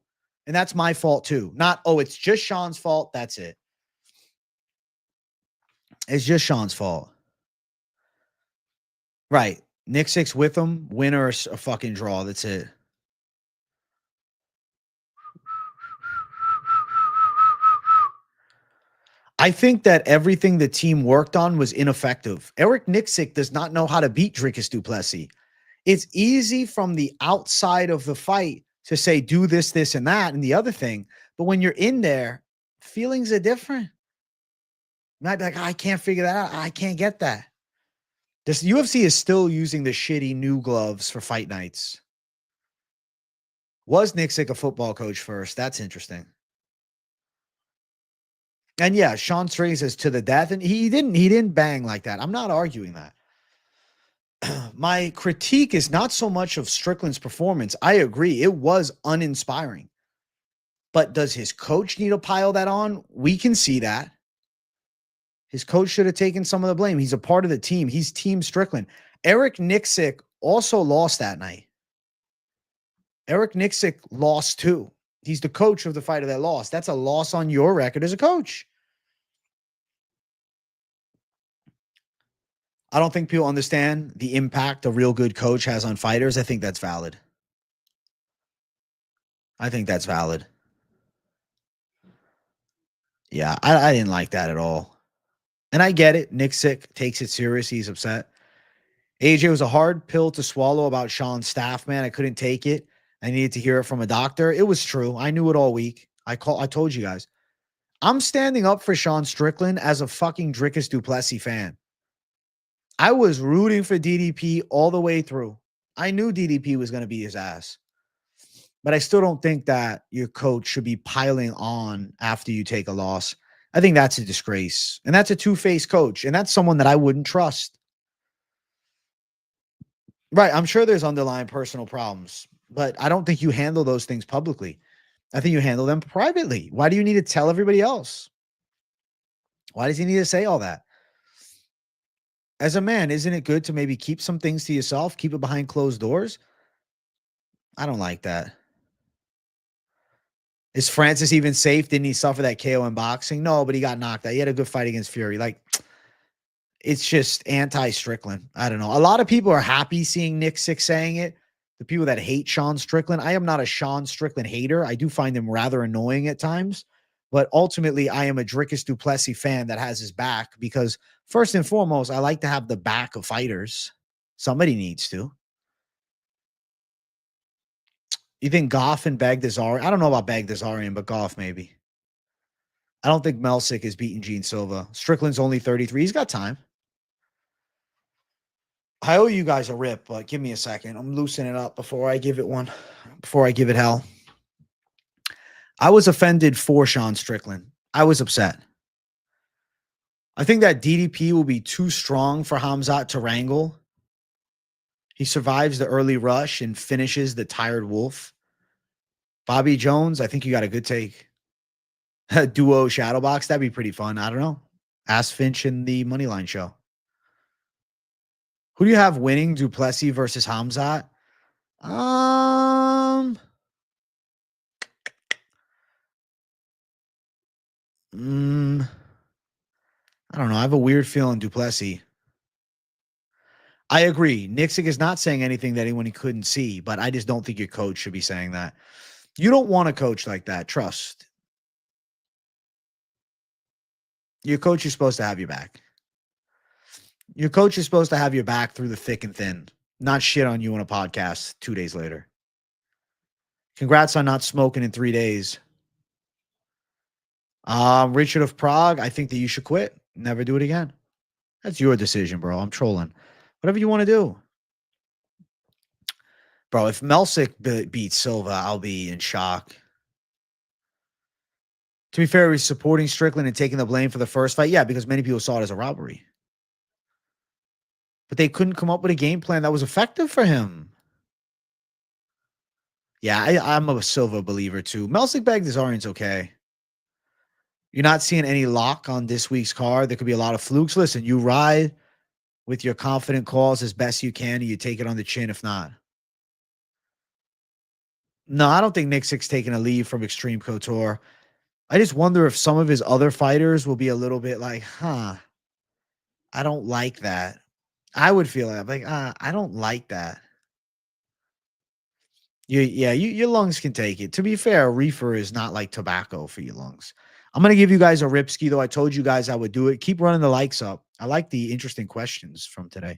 and that's my fault too. Not, oh, it's just Sean's fault. That's it. It's just Sean's fault. Right. Nicksick's with him. Winner or a fucking draw. That's it. I think that everything the team worked on was ineffective. Eric Nicksick does not know how to beat Dricus du Plessis. It's easy from the outside of the fight to say, do this, this, and that, and the other thing. But when you're in there, feelings are different. You might be like, I can't figure that out. I can't get that. This UFC is still using the shitty new gloves for fight nights. Was Nicksick a football coach first? That's interesting. And yeah, Sean Strickland says to the death, and he didn't bang like that. I'm not arguing that. My critique is not so much of Strickland's performance. I agree. It was uninspiring. But does his coach need to pile that on? We can see that. His coach should have taken some of the blame. He's a part of the team. He's Team Strickland. Eric Nicksick also lost that night. Eric Nicksick lost too. He's the coach of the fighter that lost. That's a loss on your record as a coach. I don't think people understand the impact a real good coach has on fighters. I think that's valid. I think that's valid. Yeah, I didn't like that at all. And I get it. Nicksick takes it serious. He's upset. AJ was a hard pill to swallow about Sean's staff, man. I couldn't take it. I needed to hear it from a doctor. It was true. I knew it all week. I told you guys. I'm standing up for Sean Strickland as a fucking Dricus du Plessis fan. I was rooting for DDP all the way through. I knew DDP was going to beat his ass. But I still don't think that your coach should be piling on after you take a loss. I think that's a disgrace. And that's a two-faced coach. And that's someone that I wouldn't trust. Right. I'm sure there's underlying personal problems. But I don't think you handle those things publicly. I think you handle them privately. Why do you need to tell everybody else? Why does he need to say all that? As a man, isn't it good to maybe keep some things to yourself? Keep it behind closed doors? I don't like that. Is Francis even safe? Didn't he suffer that KO in boxing? No, but he got knocked out. He had a good fight against Fury. Like, it's just anti-Strickland. I don't know. A lot of people are happy seeing Nicksick saying it. The people that hate Sean Strickland. I am not a Sean Strickland hater. I do find him rather annoying at times. But ultimately, I am a Dricus du Plessis fan that has his back because, first and foremost, I like to have the back of fighters. Somebody needs to. You think Goff and Bagdasarian? I don't know about Bagdasarian, but Goff maybe. I don't think Melsick is beating Gene Silva. Strickland's only 33. He's got time. I owe you guys a rip, but give me a second. I'm loosening it up before I give it one. Before I give it hell. I was offended for Sean Strickland. I was upset. I think that DDP will be too strong for Hamzat to wrangle. He survives the early rush and finishes the tired wolf. Bobby Jones, I think you got a good take. Duo shadowbox, that'd be pretty fun. I don't know. Ask Finch in the Moneyline show. Who do you have winning? Du Plessis versus Hamzat? I don't know. I have a weird feeling Du Plessis. I agree. Nicksick is not saying anything that anyone he couldn't see, but I just don't think your coach should be saying that. You don't want a coach like that. Trust. Your coach is supposed to have your back. Your coach is supposed to have your back through the thick and thin, not shit on you on a podcast 2 days later. Congrats on not smoking in 3 days. Richard of Prague, I think that you should quit. Never do it again. That's your decision, bro. I'm trolling. Whatever you want to do. Bro, if Melsick beats Silva, I'll be in shock. To be fair, he's supporting Strickland and taking the blame for the first fight. Yeah, because many people saw it as a robbery. But they couldn't come up with a game plan that was effective for him. Yeah, I'm a Silva believer too. Melsik Bagdasaryan's okay. You're not seeing any lock on this week's card. There could be a lot of flukes. Listen, you ride with your confident calls as best you can, and you take it on the chin if not. No, I don't think Nicksick's taking a leave from Extreme Couture. I just wonder if some of his other fighters will be a little bit like, I don't like that. I would feel like, I don't like that. Your lungs can take it. To be fair, reefer is not like tobacco for your lungs. I'm going to give you guys a ripski, though. I told you guys I would do it. Keep running the likes up. I like the interesting questions from today.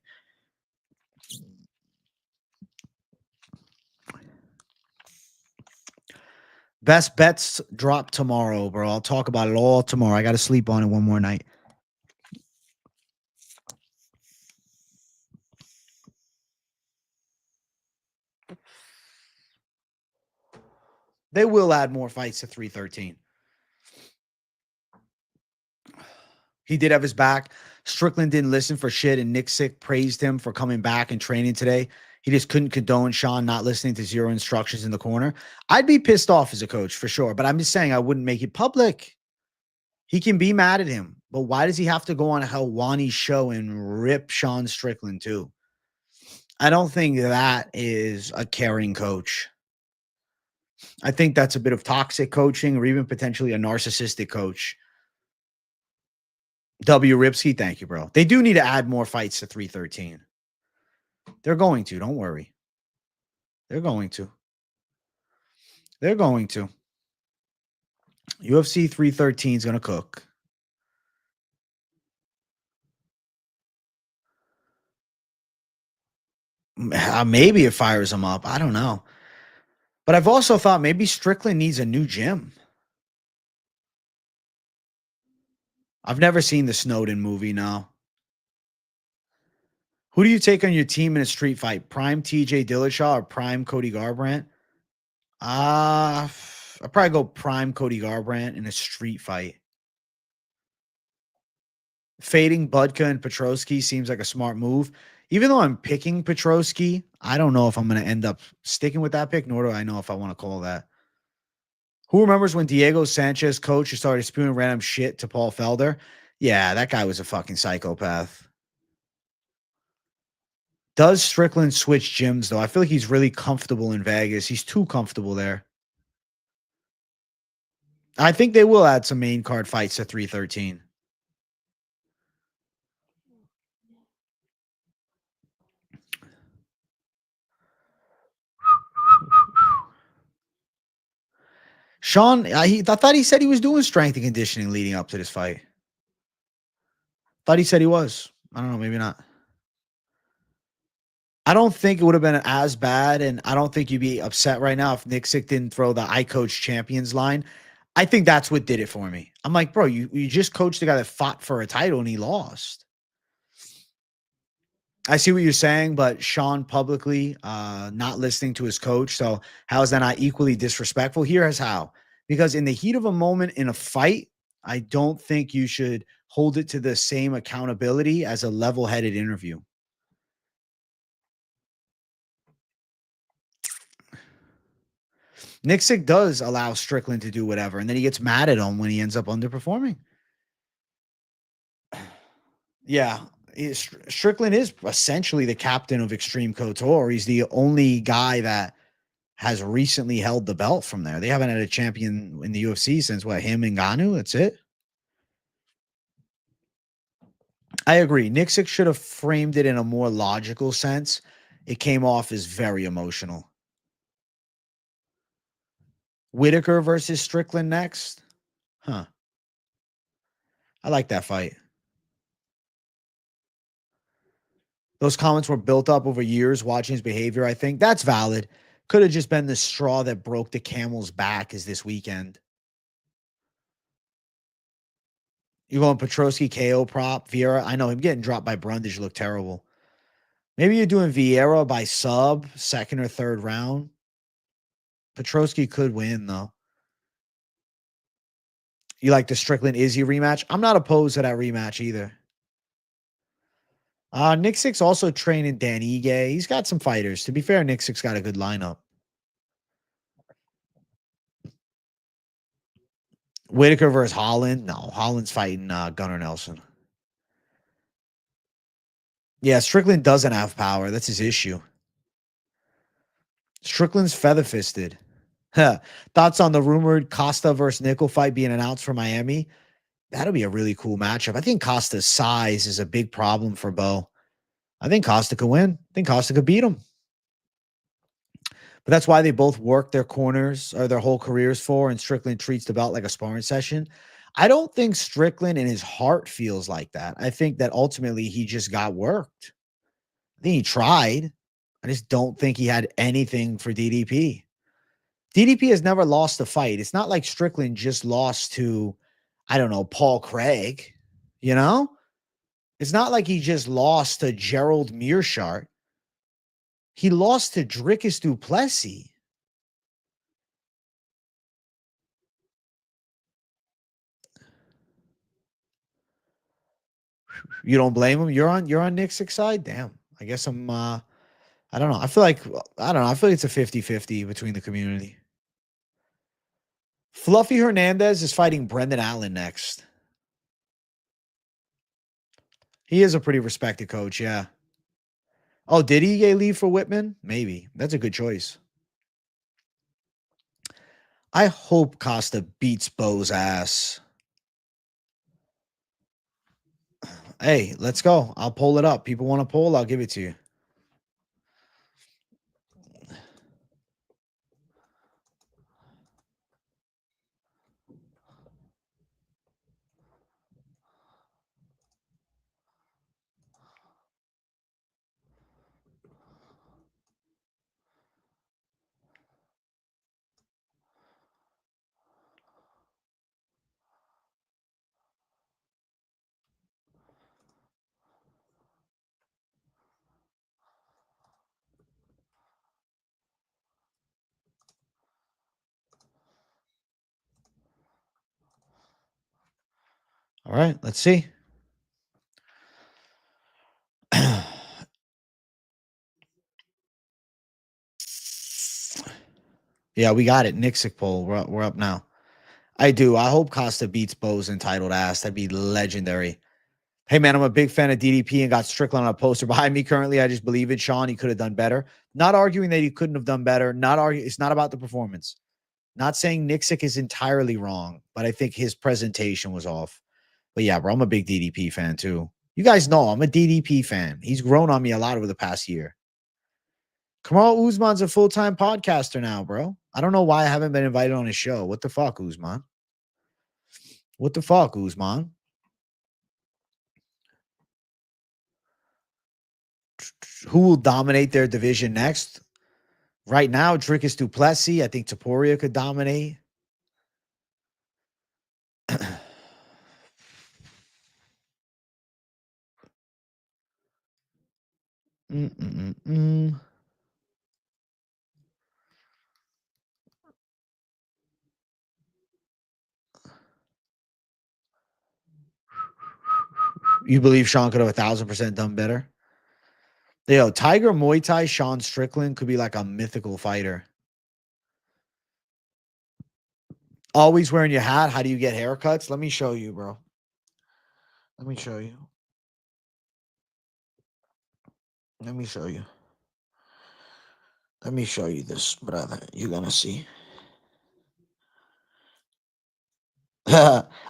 Best bets drop tomorrow, bro. I'll talk about it all tomorrow. I got to sleep on it one more night. They will add more fights to 313. He did have his back. Strickland didn't listen for shit, and Nicksick praised him for coming back and training today. He just couldn't condone Sean not listening to zero instructions in the corner. I'd be pissed off as a coach for sure, but I'm just saying I wouldn't make it public. He can be mad at him, but why does he have to go on a Helwani show and rip Sean Strickland too? I don't think that is a caring coach. I think that's a bit of toxic coaching or even potentially a narcissistic coach. W. Ripsky, thank you, bro. They do need to add more fights to 313. They're going to. Don't worry. They're going to. They're going to. UFC 313 is going to cook. Maybe it fires them up. I don't know. But I've also thought maybe Strickland needs a new gym. I've never seen the Snowden movie, no. Who do you take on your team in a street fight? Prime TJ Dillashaw or Prime Cody Garbrandt? I'll probably go Prime Cody Garbrandt in a street fight. Fading Budka and Petrosky seems like a smart move. Even though I'm picking Petrosky, I don't know if I'm going to end up sticking with that pick, nor do I know if I want to call that. Who remembers when Diego Sanchez coach started spewing random shit to Paul Felder? Yeah, that guy was a fucking psychopath. Does Strickland switch gyms, though? I feel like he's really comfortable in Vegas. He's too comfortable there. I think they will add some main card fights to 313. Sean, I thought he said he was doing strength and conditioning leading up to this fight. Thought he said he was. I don't know, maybe not. I don't think it would have been as bad, and I don't think you'd be upset right now if Nicksick didn't throw the I coach champions line. I think that's what did it for me. I'm like, bro, you just coached the guy that fought for a title and he lost. I see what you're saying, but Sean publicly not listening to his coach. So how is that not equally disrespectful? Here's how. Because in the heat of a moment in a fight, I don't think you should hold it to the same accountability as a level-headed interview. Nicksick does allow Strickland to do whatever, and then he gets mad at him when he ends up underperforming. Yeah, Strickland is essentially the captain of Extreme Couture. He's the only guy that has recently held the belt from there. They haven't had a champion in the UFC since what, him and Ngannou? That's it. I agree. Nicksick should have framed it in a more logical sense. It came off as very emotional. Whitaker versus Strickland next. Huh. I like that fight. Those comments were built up over years watching his behavior. I think that's valid. Could have just been the straw that broke the camel's back is this weekend. You going Petrosky KO prop, Vieira? I know him getting dropped by Brundage looked terrible. Maybe you're doing Vieira by sub, second or third round. Petrosky could win, though. You like the Strickland Izzy rematch? I'm not opposed to that rematch either. Nicksick's also training Dan Ige. He's got some fighters. To be fair, Nicksick's got a good lineup. Whitaker versus Holland. No, Holland's fighting Gunnar Nelson. Yeah, Strickland doesn't have power. That's his issue. Strickland's feather-fisted. Thoughts on the rumored Costa versus Nickel fight being announced for Miami? That'll be a really cool matchup. I think Costa's size is a big problem for Bo. I think Costa could win. I think Costa could beat him. But that's why they both work their corners or their whole careers for, and Strickland treats the belt like a sparring session. I don't think Strickland in his heart feels like that. I think that ultimately he just got worked. I think he tried. I just don't think he had anything for DDP. DDP has never lost a fight. It's not like Strickland just lost to, I don't know, Paul Craig, you know? It's not like he just lost to Gerald Mearshart. He lost to Dricus du Plessis. You don't blame him? You're on Nicksick's side? Damn. I guess I'm I don't know. I feel like it's a 50-50 between the community. Fluffy Hernandez is fighting Brendan Allen next. He is a pretty respected coach, yeah. Oh, did he leave for Whitman? Maybe. That's a good choice. I hope Costa beats Bo's ass. Hey, let's go. I'll pull it up. People want a poll? I'll give it to you. All right, let's see. Yeah, we got it. Nicksick poll. We're up now. I do. I hope Costa beats Bo's entitled ass. That'd be legendary. Hey, man, I'm a big fan of DDP and got Strickland on a poster behind me currently. I just believe it, Sean. He could have done better. Not arguing that he couldn't have done better. It's not about the performance. Not saying Nicksick is entirely wrong, but I think his presentation was off. But yeah, bro, I'm a big DDP fan too. You guys know I'm a DDP fan. He's grown on me a lot over the past year. Kamal Usman's a full-time podcaster now, bro. I don't know why I haven't been invited on his show. What the fuck, Usman? What the fuck, Usman? Who will dominate their division next? Right now, Dricus du Plessis. I think Porier could dominate. You believe Sean could have 1,000% done better? Yo, Tiger Muay Thai, Sean Strickland could be like a mythical fighter. Always wearing your hat. How do you get haircuts? Let me show you, bro. Let me show you. Let me show you. Let me show you this, brother. You're going to see.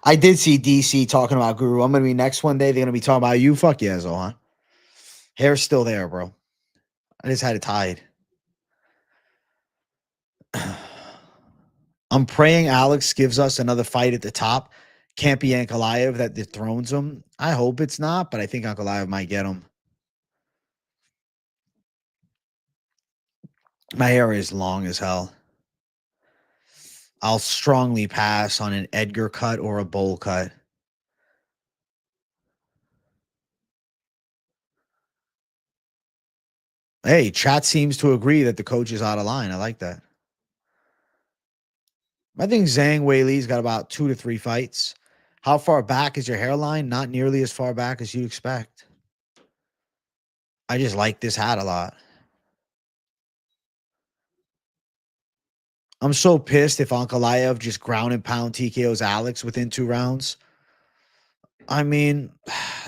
I did see DC talking about Guru. I'm going to be next one day. They're going to be talking about you. Fuck yeah, Zohan. Hair's still there, bro. I just had it tied. I'm praying Alex gives us another fight at the top. Can't be Ankalaev that dethrones him. I hope it's not, but I think Ankalaev might get him. My hair is long as hell. I'll strongly pass on an Edgar cut or a bowl cut. Hey, chat seems to agree that the coach is out of line. I like that. I think Zhang Weili's got about 2 to 3 fights. How far back is your hairline? Not nearly as far back as you'd expect. I just like this hat a lot. I'm so pissed if Ankalaev just ground and pound TKO's Alex within 2 rounds. I mean,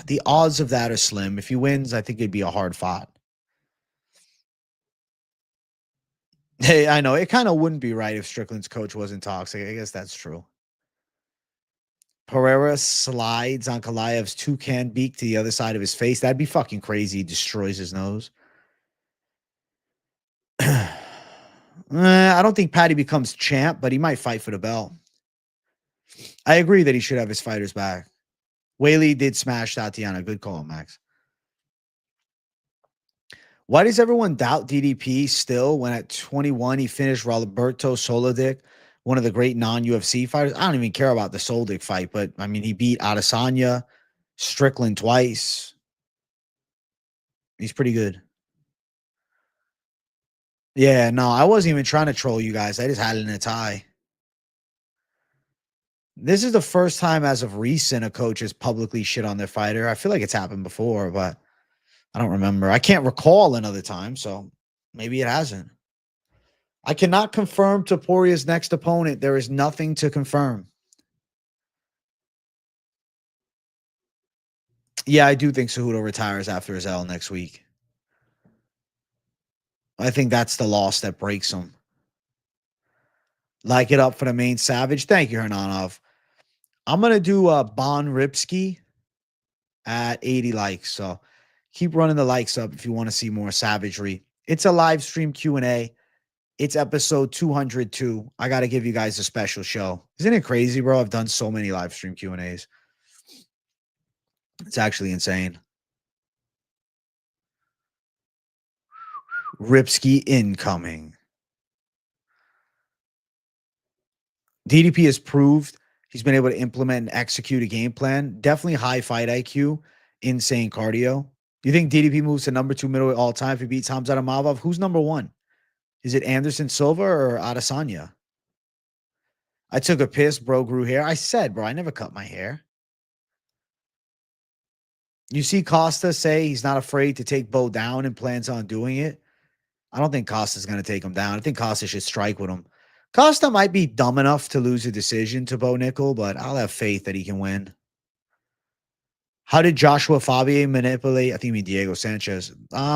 the odds of that are slim. If he wins, I think it'd be a hard fought. Hey, I know. It kind of wouldn't be right if Strickland's coach wasn't toxic. I guess that's true. Porier slides Ankalaev's toucan beak to the other side of his face. That'd be fucking crazy. He destroys his nose. I don't think Paddy becomes champ, but he might fight for the belt. I agree that he should have his fighters back. Weili did smash Tatiana. Good call, Max. Why does everyone doubt DDP still when at 21 he finished Roberto Solodic, one of the great non-UFC fighters? I don't even care about the Soldic fight, but I mean, he beat Adesanya, Strickland twice. He's pretty good. Yeah, no, I wasn't even trying to troll you guys. I just had it in a tie. This is the first time as of recent a coach has publicly shit on their fighter. I feel like it's happened before, but I don't remember. I can't recall another time, so maybe it hasn't. I cannot confirm to Porier's next opponent. There is nothing to confirm. Yeah, I do think Cejudo retires after his L next week. I think that's the loss that breaks him. Like it up for the main Savage. Thank you, Hernanov. I'm going to do a Bon Ripsky at 80 likes. So keep running the likes up if you want to see more savagery. It's a live stream Q&A. It's episode 202. I got to give you guys a special show. Isn't it crazy, bro? I've done so many live stream Q&As. It's actually insane. Ripsky incoming. DDP has proved he's been able to implement and execute a game plan. Definitely high fight IQ, insane cardio. You think DDP moves to number 2 middleweight all time if he beats Hamzat Amavov? Who's number 1? Is it Anderson Silva or Adesanya? I took a piss, bro grew hair. I said, bro, I never cut my hair. You see Costa say he's not afraid to take Bo down and plans on doing it. I don't think Costa's going to take him down. I think Costa should strike with him. Costa might be dumb enough to lose a decision to Bo Nickel, but I'll have faith that he can win. How did Joshua Fabie manipulate? I think you mean Diego Sanchez.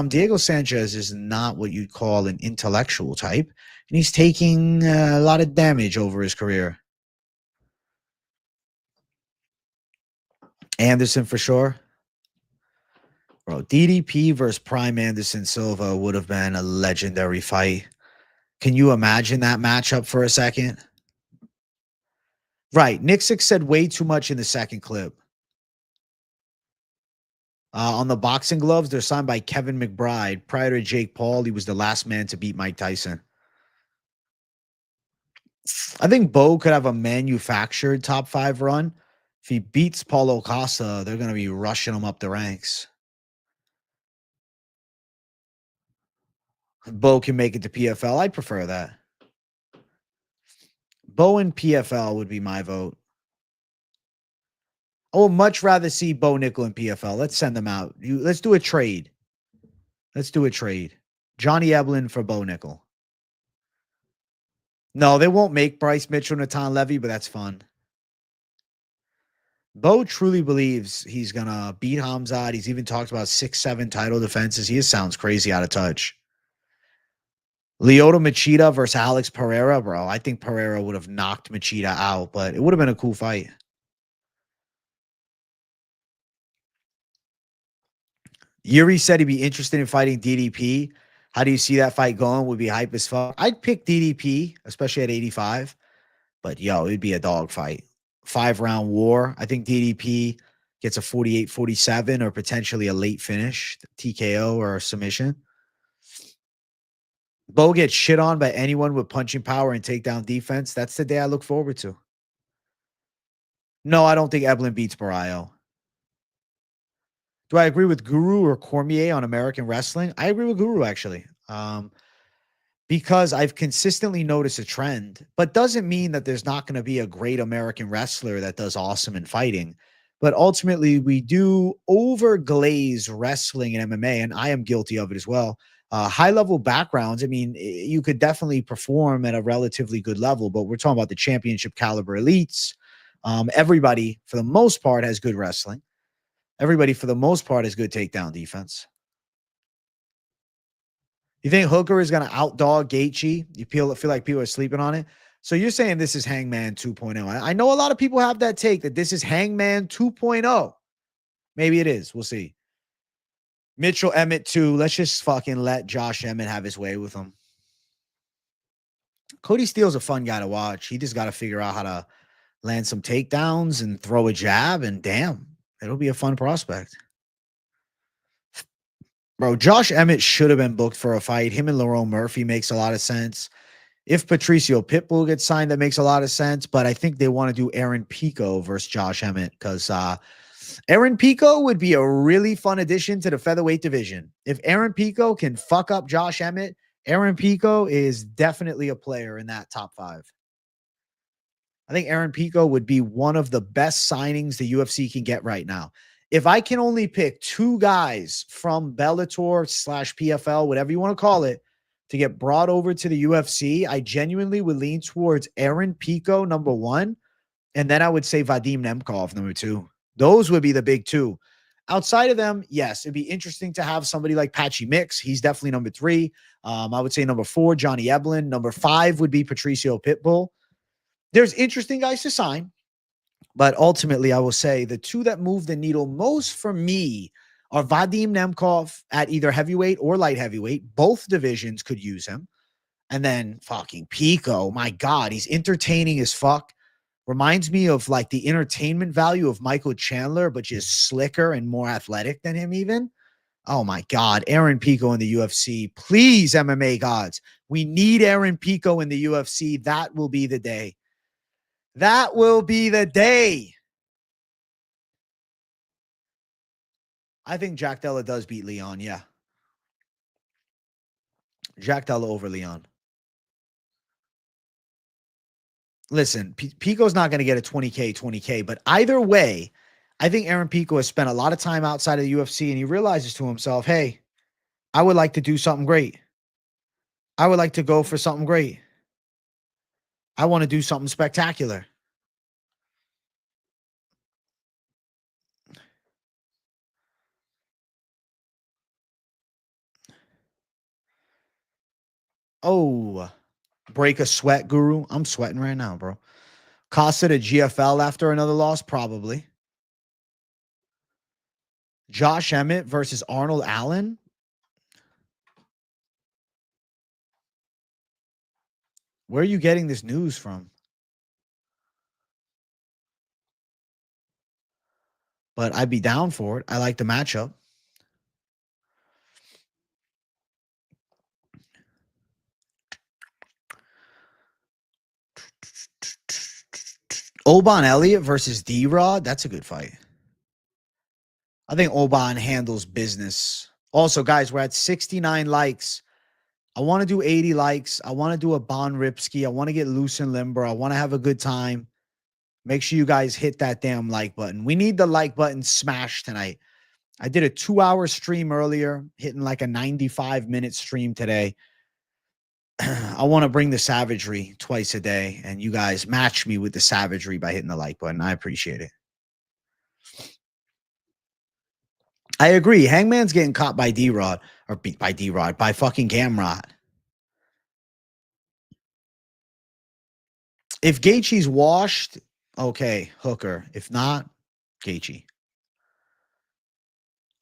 Diego Sanchez is not what you'd call an intellectual type, and he's taking a lot of damage over his career. Anderson for sure. Bro, DDP versus Prime Anderson Silva would have been a legendary fight. Can you imagine that matchup for a second? Right. Nicksick said way too much in the second clip. On the boxing gloves, they're signed by Kevin McBride. Prior to Jake Paul, he was the last man to beat Mike Tyson. I think Bo could have a manufactured top 5 run. If he beats Paulo Costa, they're going to be rushing him up the ranks. Bo can make it to PFL. I'd prefer that. Bo and PFL would be my vote. I would much rather see Bo Nickel in PFL. Let's send them out. Let's do a trade. Let's do a trade. Johnny Eblin for Bo Nickel. No, they won't make Bryce Mitchell, Natan Levy, but that's fun. Bo truly believes he's going to beat Hamzat. He's even talked about 6-7 title defenses. He just sounds crazy out of touch. Lyoto Machida versus Alex Pereira, bro. I think Pereira would have knocked Machida out, but it would have been a cool fight. Yuri said he'd be interested in fighting DDP. How do you see that fight going? Would be hype as fuck. I'd pick DDP, especially at 85. But, yo, it'd be a dog fight. 5-round war. I think DDP gets a 48-47 or potentially a late finish, TKO or a submission. Bo gets shit on by anyone with punching power and takedown defense. That's the day I look forward to. No, I don't think Eblin beats Barrio. Do I agree with Guru or Cormier on American wrestling? I agree with Guru, actually. because I've consistently noticed a trend, but doesn't mean that there's not going to be a great American wrestler that does awesome in fighting. But ultimately, we do overglaze wrestling and MMA, and I am guilty of it as well. High level backgrounds, I mean, you could definitely perform at a relatively good level, but we're talking about the championship caliber elites. Everybody, for the most part, has good wrestling. Everybody, for the most part, has good takedown defense. You think Hooker is going to outdog Gaethje? You feel like people are sleeping on it? So you're saying this is Hangman 2.0. I know a lot of people have that take that this is Hangman 2.0. Maybe it is. We'll see. Mitchell Emmett 2. Let's just fucking let Josh Emmett have his way with him. Cody Steele's a fun guy to watch. He just got to figure out how to land some takedowns and throw a jab, and damn, it'll be a fun prospect. Bro, Josh Emmett should have been booked for a fight. Him and Lerone Murphy makes a lot of sense. If Patricio Pitbull gets signed, that makes a lot of sense. But I think they want to do Aaron Pico versus Josh Emmett because Aaron Pico would be a really fun addition to the featherweight division. If Aaron Pico can fuck up Josh Emmett, Aaron Pico is definitely a player in that top 5. I think Aaron Pico would be one of the best signings the UFC can get right now. If I can only pick 2 guys from Bellator / PFL, whatever you want to call it, to get brought over to the UFC, I genuinely would lean towards Aaron Pico, number 1, and then I would say Vadim Nemkov, number 2. Those would be the big 2. Outside of them, yes, it'd be interesting to have somebody like Patchy Mix. He's definitely number 3. I would say number 4, Johnny Eblin. Number 5 would be Patricio Pitbull. There's interesting guys to sign. But ultimately, I will say the 2 that move the needle most for me are Vadim Nemkov at either heavyweight or light heavyweight. Both divisions could use him. And then fucking Pico. My God, he's entertaining as fuck. Reminds me of like the entertainment value of Michael Chandler, but just slicker and more athletic than him even. Oh my God, Aaron Pico in the UFC. Please, MMA gods. We need Aaron Pico in the UFC. That will be the day. That will be the day. I think Jack Della does beat Leon. Yeah. Jack Della over Leon. Listen, Pico's not going to get a 20K, but either way, I think Aaron Pico has spent a lot of time outside of the UFC and he realizes to himself, hey, I would like to do something great. I would like to go for something great. I want to do something spectacular. Oh, break a sweat, Guru. I'm sweating right now, bro. Costa to GFL after another loss? Probably. Josh Emmett versus Arnold Allen? Where are you getting this news from? But I'd be down for it. I like the matchup. Oban Elliott versus D-Rod. That's a good fight. I think Oban handles business. Also, guys, we're at 69 likes. I want to do 80 likes. I want to do a Bon Ripsky. I want to get loose and limber. I want to have a good time. Make sure you guys hit that damn like button. We need the like button smashed tonight. I did a 2-hour stream earlier, hitting like a 95-minute stream today. I want to bring the savagery twice a day, and you guys match me with the savagery by hitting the like button. I appreciate it. I agree. Hangman's getting caught by D-Rod, or by D-Rod, by fucking Gamrot. If Gaethje's washed, okay, Hooker. If not, Gaethje.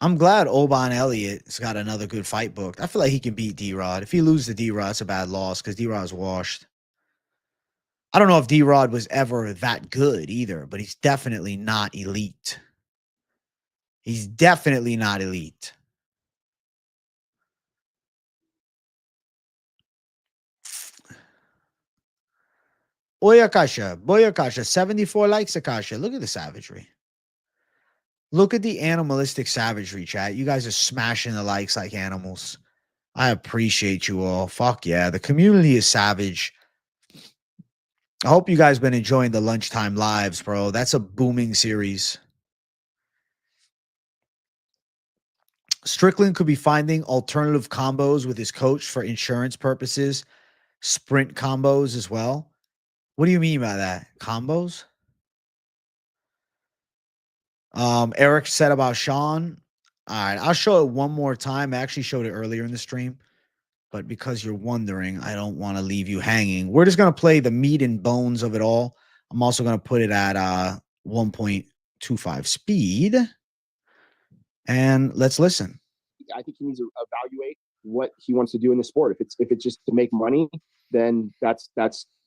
I'm glad Oban Elliott's got another good fight booked. I feel like he can beat D-Rod. If he loses to D-Rod, it's a bad loss because D-Rod's washed. I don't know if D-Rod was ever that good either, but he's definitely not elite. He's definitely not elite. Boy Akasha, 74 likes, Akasha. Look at the savagery. Look at the animalistic savagery, chat. You guys are smashing the likes like animals. I appreciate you all. Fuck yeah. The community is savage. I hope you guys been enjoying the lunchtime lives, bro. That's a booming series. Strickland could be finding alternative combos with his coach for insurance purposes, sprint combos as well. What do you mean by that? Combos? Eric said about Sean. All right, I'll show it one more time. I actually showed it earlier in the stream, but because you're wondering, I don't want to leave you hanging. We're just going to play the meat and bones of it all. I'm also going to put it at 1.25 speed. And let's listen.
I think he needs to evaluate what he wants to do in the sport. If it's just to make money, then that's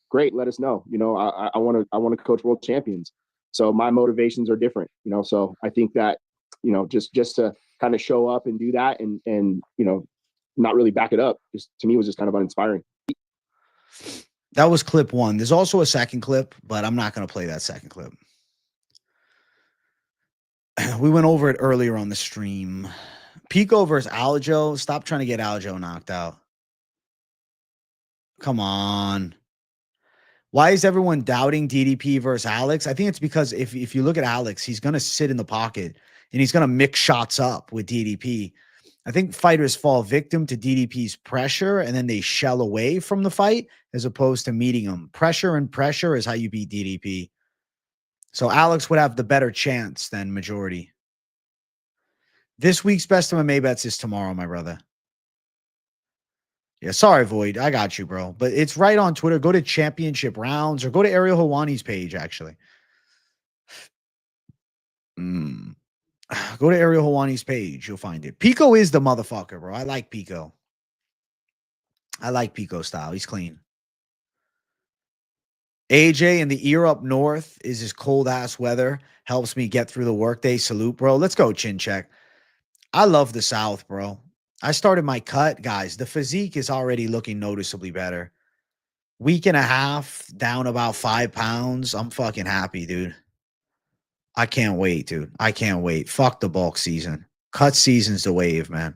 great. Let us know. I want to coach world champions. So my motivations are different. So I think that just to kind of show up and do that and not really back it up, just to me was just kind of uninspiring.
That was clip one. There's also a second clip, but I'm not going to play that second clip. We went over it earlier on the stream. Pico versus Aljo. Stop trying to get Aljo knocked out. Come on. Why is everyone doubting DDP versus Alex? I think it's because if you look at Alex, he's going to sit in the pocket and he's going to mix shots up with DDP. I think fighters fall victim to DDP's pressure and then they shell away from the fight as opposed to meeting him. Pressure and pressure is how you beat DDP. So Alex would have the better chance than majority. This week's best MMA bets is tomorrow, my brother. Yeah, sorry, Void. I got you, bro. But it's right on Twitter. Go to Championship Rounds or go to Ariel Helwani's page, actually. Go to Ariel Helwani's page. You'll find it. Pico is the motherfucker, bro. I like Pico. I like Pico style. He's clean. AJ in the ear up north is his cold-ass weather. Helps me get through the workday. Salute, bro. Let's go, chin check. I love the South, bro. I started my cut, guys. The physique is already looking noticeably better. Week and a half, down about 5 pounds. I'm fucking happy, dude. I can't wait, dude. I can't wait. Fuck the bulk season. Cut season's the wave, man.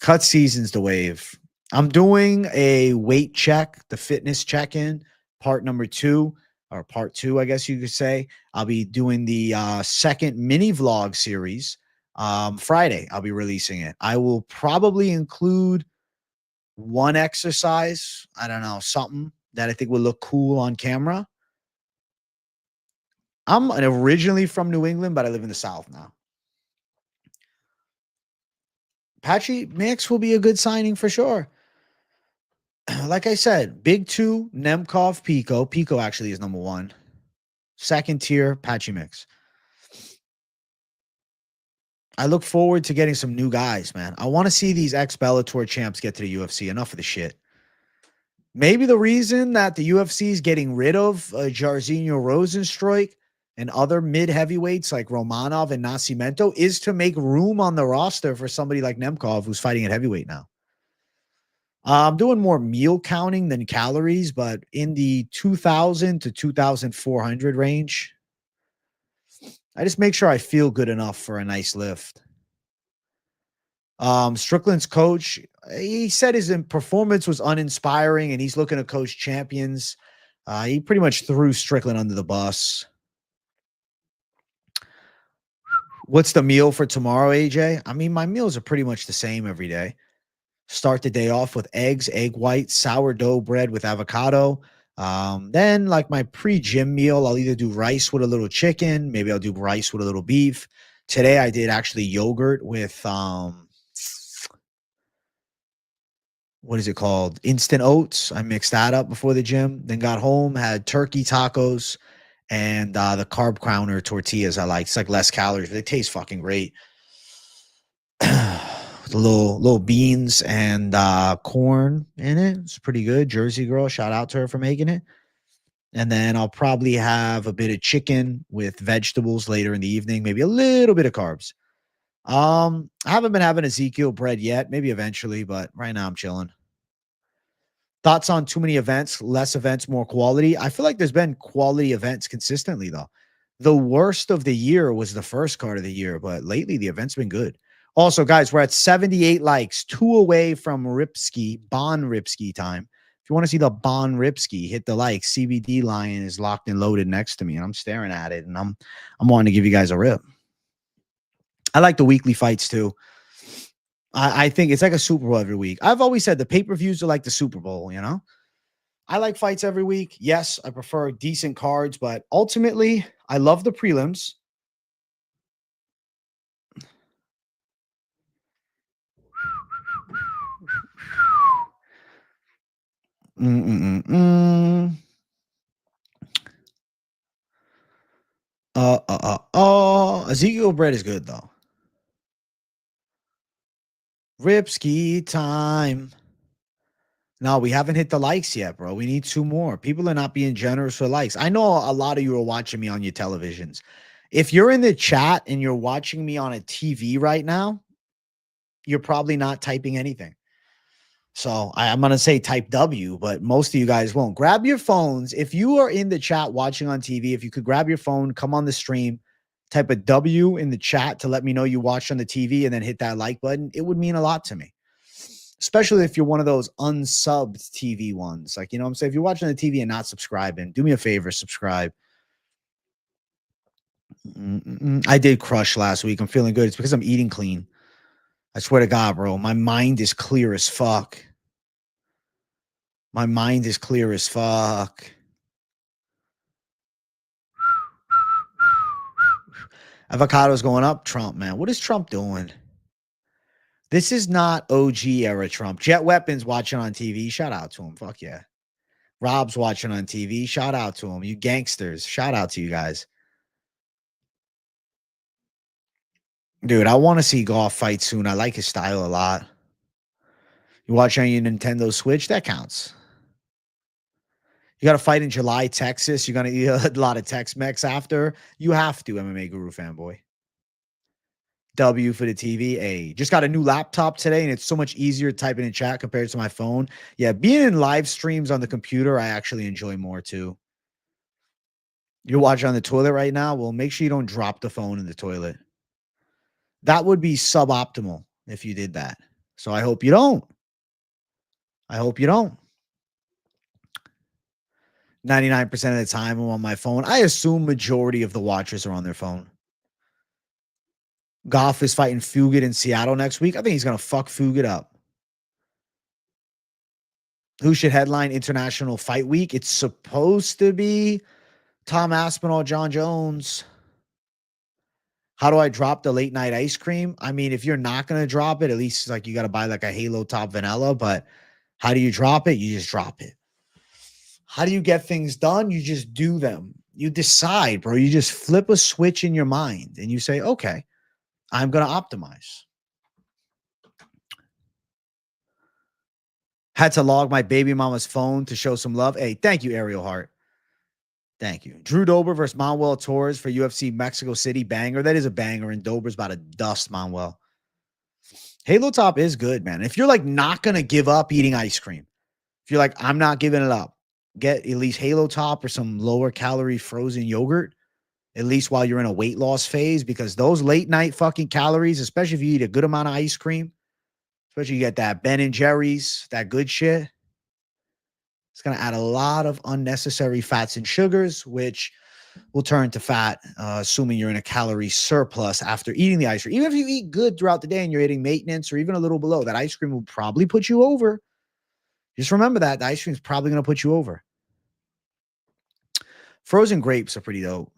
Cut season's the wave. I'm doing a weight check, the fitness check-in, part number 2, or part 2, I guess you could say. I'll be doing the second mini vlog series. Friday, I'll be releasing it. I will probably include one exercise. I don't know, something that I think will look cool on camera. I'm originally from New England, but I live in the South now. Patchy Mix will be a good signing for sure. Like I said, big 2, Nemkov, Pico. Pico actually is number 1. Second tier, Patchy Mix. I look forward to getting some new guys, man. I want to see these ex-Bellator champs get to the UFC. Enough of the shit. Maybe the reason that the UFC is getting rid of Jairzinho Rozenstruik and other mid-heavyweights like Romanov and Nascimento is to make room on the roster for somebody like Nemkov who's fighting at heavyweight now. I'm doing more meal counting than calories, but in the 2,000 to 2,400 range. I just make sure I feel good enough for a nice lift. Strickland's coach, he said his performance was uninspiring and he's looking to coach champions. He pretty much threw Strickland under the bus. What's the meal for tomorrow, AJ? I mean, my meals are pretty much the same every day. Start the day off with eggs, egg whites, sourdough bread with avocado. Then like my pre-gym meal, I'll either do rice with a little chicken. Maybe I'll do rice with a little beef. Today I did actually yogurt with, what is it called? Instant oats. I mixed that up before the gym. Then got home, had turkey tacos and the carb counter tortillas I like. It's like less calories, but they taste fucking great. The little beans and corn in it. It's pretty good. Jersey girl, shout out to her for making it. And then I'll probably have a bit of chicken with vegetables later in the evening, maybe a little bit of carbs. I haven't been having Ezekiel bread yet, maybe eventually, but right now I'm chilling. Thoughts on too many events, less events, more quality? I feel like there's been quality events consistently, though. The worst of the year was the first card of the year, but lately the event's been good. Also, guys, we're at 78 likes, 2 away from Ripsky, Bon Ripsky time. If you want to see the Bon Ripsky, hit the like. CBD Lion is locked and loaded next to me, and I'm staring at it, and I'm wanting to give you guys a rip. I like the weekly fights too. I think it's like a Super Bowl every week. I've always said the pay-per-views are like the Super Bowl, you know? I like fights every week. Yes, I prefer decent cards, but ultimately, I love the prelims. Ezekiel Bread is good though. Ripsky time. No, we haven't hit the likes yet, bro. We need 2 more. People are not being generous for likes. I know a lot of you are watching me on your televisions. If you're in the chat and you're watching me on a TV right now, you're probably not typing anything. So I'm going to say type W, but most of you guys won't. Grab your phones. If you are in the chat watching on TV, if you could grab your phone, come on the stream, type a W in the chat to let me know you watched on the TV and then hit that like button. It would mean a lot to me, especially if you're one of those unsubbed TV ones. Like, you know what I'm saying? If you're watching the TV and not subscribing, do me a favor, subscribe. I did crush last week. I'm feeling good. It's because I'm eating clean. I swear to God, bro, my mind is clear as fuck. My mind is clear as fuck. Avocado's going up. Trump, man. What is Trump doing? This is not OG era Trump. Jet Weapons watching on TV. Shout out to him. Fuck yeah. Rob's watching on TV. Shout out to him. You gangsters. Shout out to you guys. Dude, I want to see Golf fight soon. I like his style a lot. You watch on your Nintendo Switch? That counts. You got to fight in July, Texas. You're going to eat a lot of Tex-Mex after. You have to, MMA Guru fanboy. W for the TV. A just got a new laptop today, and it's so much easier typing in chat compared to my phone. Yeah, being in live streams on the computer, I actually enjoy more too. You're watching on the toilet right now? Well, make sure you don't drop the phone in the toilet. That would be suboptimal if you did that. So I hope you don't. I hope you don't. 99% of the time I'm on my phone. I assume majority of the watchers are on their phone. Goff is fighting Fugit in Seattle next week. I think he's going to fuck Fugit up. Who should headline International Fight Week? It's supposed to be Tom Aspinall, John Jones. How do I drop the late night ice cream? I mean, if you're not going to drop it, at least like you got to buy like a Halo Top Vanilla. But how do you drop it? You just drop it. How do you get things done? You just do them. You decide, bro. You just flip a switch in your mind and you say, okay, I'm going to optimize. Had to log my baby mama's phone to show some love. Hey, thank you, Ariel Hart. Thank you. Drew Dober versus Manuel Torres for UFC Mexico City. Banger. That is a banger, and Dober's about to dust Manuel. Halo Top is good, man. If you're like not going to give up eating ice cream, if you're like, I'm not giving it up, get at least Halo Top or some lower calorie frozen yogurt, at least while you're in a weight loss phase, because those late night fucking calories, especially if you eat a good amount of ice cream, especially you get that Ben & Jerry's, that good shit, it's going to add a lot of unnecessary fats and sugars, which will turn to fat, assuming you're in a calorie surplus after eating the ice cream. Even if you eat good throughout the day and you're eating maintenance or even a little below, that ice cream will probably put you over. Just remember that. The ice cream is probably going to put you over. Frozen grapes are pretty dope.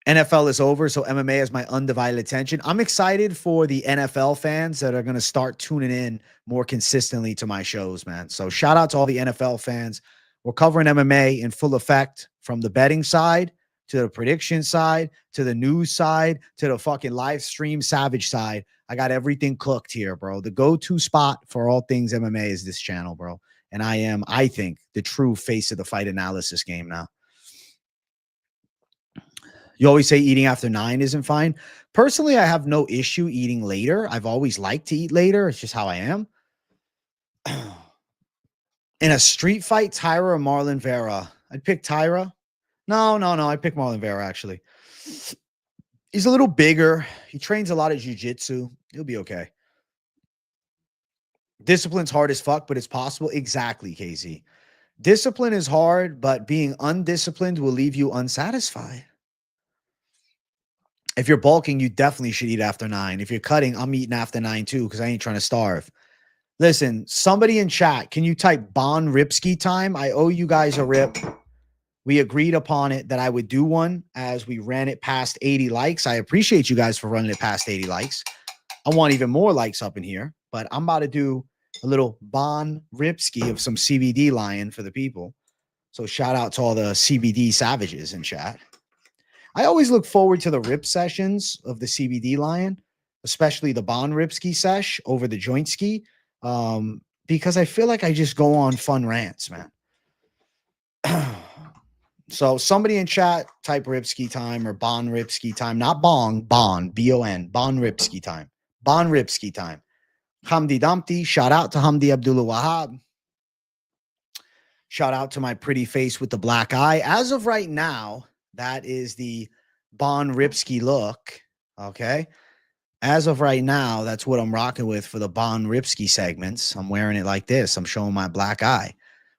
NFL is over, so MMA has my undivided attention. I'm excited for the NFL fans that are going to start tuning in more consistently to my shows, man. So shout out to all the NFL fans. We're covering MMA in full effect, from the betting side to the prediction side to the news side to the fucking live stream savage side. I got everything cooked here, bro. The go-to spot for all things MMA is this channel, bro. And I am, I think, the true face of the fight analysis game now. You always say eating after 9 isn't fine. Personally, I have no issue eating later. I've always liked to eat later. It's just how I am. In a street fight, Tyra or Marlon Vera? I'd pick Tyra. No. I'd pick Marlon Vera, actually. He's a little bigger. He trains a lot of jiu-jitsu. He'll be okay. Discipline's hard as fuck, but it's possible. Exactly, Casey. Discipline is hard, but being undisciplined will leave you unsatisfied. If you're bulking, you definitely should eat after 9. If you're cutting, I'm eating after 9 too, because I ain't trying to starve. Listen, somebody in chat, can you type Bon Ripsky time? I owe you guys a rip. We agreed upon it that I would do one as we ran it past 80 likes. I appreciate you guys for running it past 80 likes. I want even more likes up in here, but I'm about to do a little Bon Ripsky of some CBD lion for the people. So shout out to all the CBD savages in chat. I always look forward to the rip sessions of the CBD lion, especially the Bon Ripsky sesh over the joint ski, because I feel like I just go on fun rants, man. So somebody in chat type Ripsky time or Bon Ripsky time, not Bong, Bon, B-O-N, Bon Ripsky time. Bon Ripsky time. Hamdi Dumpty, shout out to Hamdi Abdullah Wahab. Shout out to my pretty face with the black eye. As of right now, that is the Bon Ripsky look. Okay. As of right now, that's what I'm rocking with for the Bon Ripsky segments. I'm wearing it like this. I'm showing my black eye.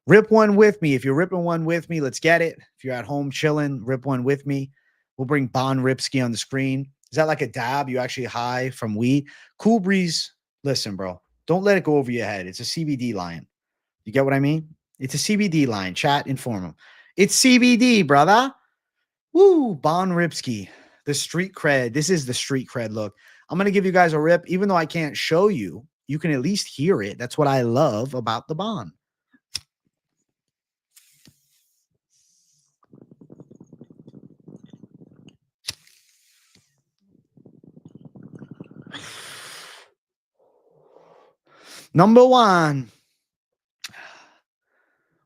Rip one with me. If you're ripping one with me, let's get it. If you're at home chilling, rip one with me. We'll bring Bon Ripsky on the screen. Is that like a dab? You actually high from weed? Cool Breeze. Listen, bro, don't let it go over your head. It's a CBD lion. You get what I mean? It's a CBD line. Chat, inform them. It's CBD, brother. Woo, Bon Ripsky. The street cred. This is the street cred look. I'm going to give you guys a rip. Even though I can't show you, you can at least hear it. That's what I love about the Bon. Number one.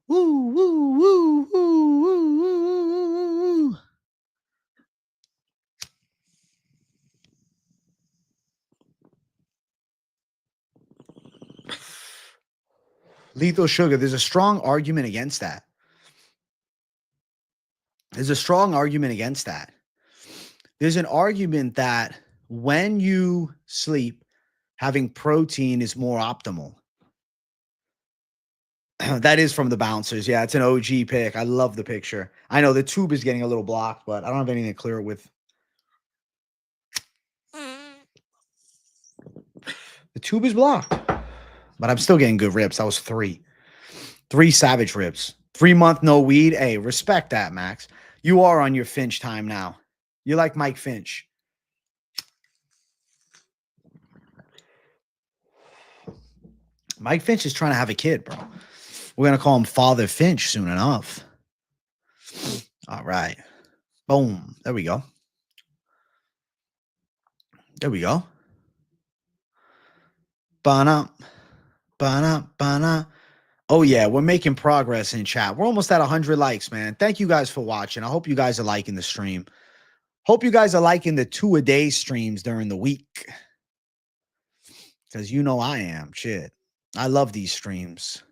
Woo, woo, woo, woo, woo, woo, woo. Lethal Sugar. There's a strong argument against that. There's a strong argument against that. There's an argument that when you sleep, having protein is more optimal. That is from the Bouncers. Yeah, it's an OG pick. I love the picture. I know the tube is getting a little blocked, but I don't have anything to clear it with. The tube is blocked, but I'm still getting good rips. That was 3 savage rips. 3-month no weed. Hey, respect that, Max. You are on your Finch time now. You're like Mike Finch. Mike Finch is trying to have a kid, bro. We're going to call him Father Finch soon enough. All right. Boom. There we go. There we go. Ba-na. Ba-na. Ba-na. Oh, yeah. We're making progress in chat. We're almost at 100 likes, man. Thank you guys for watching. I hope you guys are liking the stream. Hope you guys are liking the 2-a-day streams during the week. Because you know I am. Shit. I love these streams.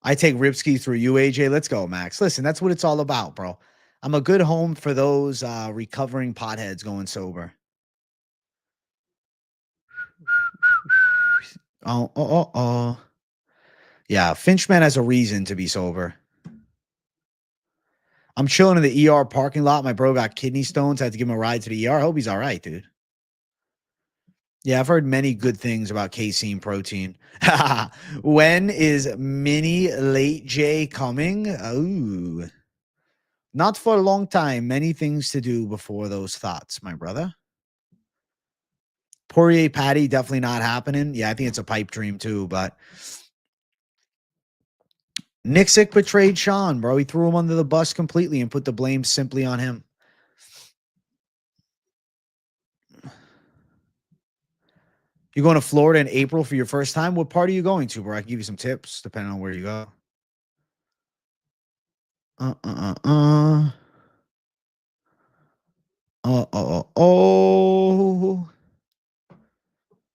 I take Ripsky through you, AJ. Let's go, Max. Listen, that's what it's all about, bro. I'm a good home for those recovering potheads going sober. Oh. Yeah, Finchman has a reason to be sober. I'm chilling in the ER parking lot. My bro got kidney stones. I had to give him a ride to the ER. I hope he's all right, dude. Yeah, I've heard many good things about casein protein. When is mini late J coming? Oh, not for a long time. Many things to do before those thoughts, my brother. Poirier Paddy, definitely not happening. Yeah, I think it's a pipe dream too, but Nicksick betrayed Sean, bro. He threw him under the bus completely and put the blame simply on him. You're going to Florida in April for your first time? What part are you going to, bro? I can give you some tips depending on where you go.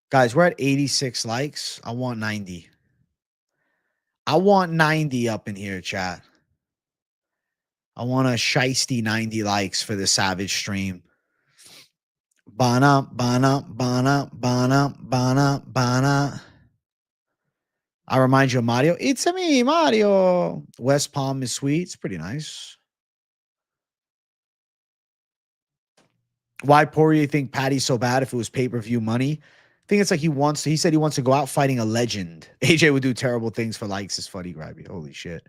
Guys, we're at 86 likes. I want 90. I want 90 up in here, chat. I want a shiesty 90 likes for the Savage stream. Bana, bana, bana, bana, bana, bana. I remind you of Mario. It's a me, Mario. West Palm is sweet. It's pretty nice. Why Poirier think Paddy's so bad if it was pay-per-view money? I think it's like he said he wants to go out fighting a legend. AJ would do terrible things for likes. Is funny, Grabby. Holy shit.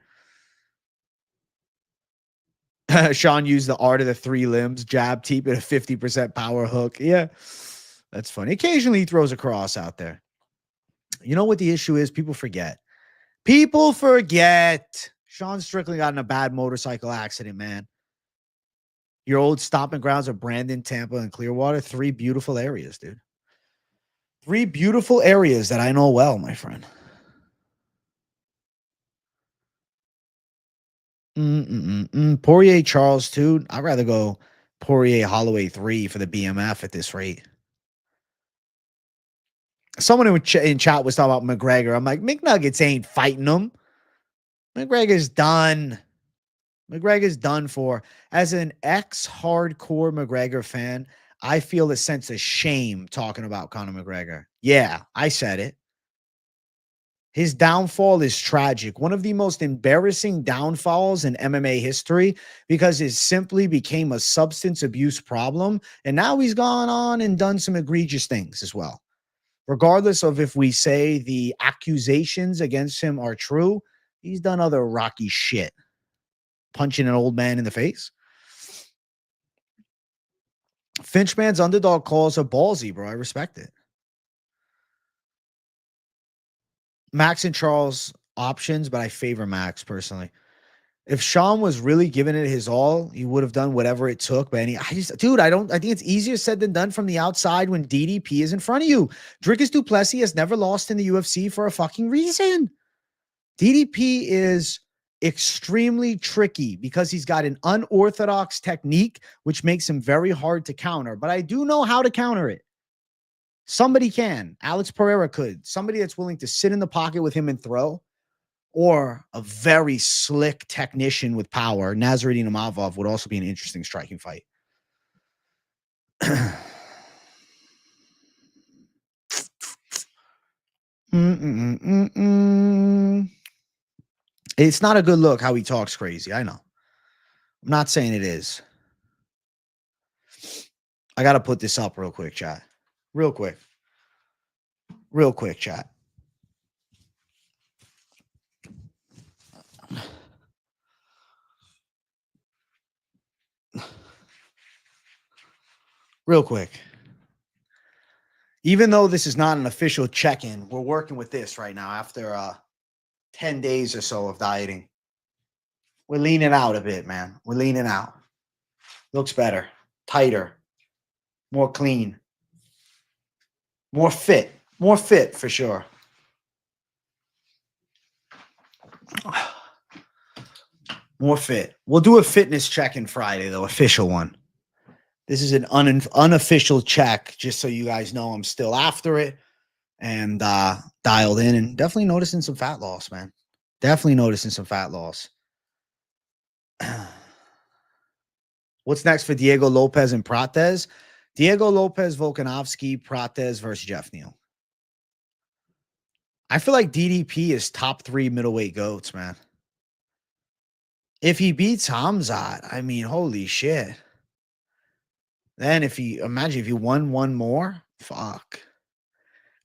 Sean used the art of the 3 limbs, jab, teep, and a 50% power hook. Yeah, that's funny. Occasionally he throws a cross out there. You know what the issue is? People forget. People forget. Sean Strickland got in a bad motorcycle accident, man. Your old stomping grounds are Brandon, Tampa, and Clearwater. 3 beautiful areas, dude. 3 beautiful areas that I know well, my friend. Poirier, Charles, too. I'd rather go Poirier, Holloway 3 for the BMF at this rate. Someone in chat was talking about McGregor. I'm like, McNuggets ain't fighting him. McGregor's done. McGregor's done for. As an ex-hardcore McGregor fan, I feel a sense of shame talking about Conor McGregor. Yeah, I said it. His downfall is tragic. One of the most embarrassing downfalls in MMA history because it simply became a substance abuse problem. And now he's gone on and done some egregious things as well. Regardless of if we say the accusations against him are true, he's done other rocky shit. Punching an old man in the face. Finchman's underdog calls are ballsy, bro. I respect it. Max and Charles options, but I favor Max personally. If Sean was really giving it his all, he would have done whatever it took. But I think it's easier said than done from the outside when DDP is in front of you. Dricus du Plessis has never lost in the UFC for a fucking reason. DDP is extremely tricky because he's got an unorthodox technique, which makes him very hard to counter. But I do know how to counter it. Somebody can. Alex Pereira could. Somebody that's willing to sit in the pocket with him and throw. Or a very slick technician with power. Nasruddin Imavov would also be an interesting striking fight. It's not a good look how he talks crazy. I know. I'm not saying it is. I got to put this up real quick, chat. Real quick, chat. Real quick. Even though this is not an official check-in, we're working with this right now after 10 days or so of dieting. We're leaning out a bit, man. We're leaning out. Looks better, tighter, more clean, more fit for sure. More fit. We'll do a fitness check-in Friday, though, official one. This is an unofficial check, just so you guys know I'm still after it and dialed in, and definitely noticing some fat loss, man. Definitely noticing some fat loss. What's next for Diego Lopez and Prates? Diego Lopez, Volkanovski, Prates versus Jeff Neal. I feel like DDP is top 3 middleweight goats, man. If he beats Hamzat, I mean, holy shit. Then imagine if he won one more, fuck.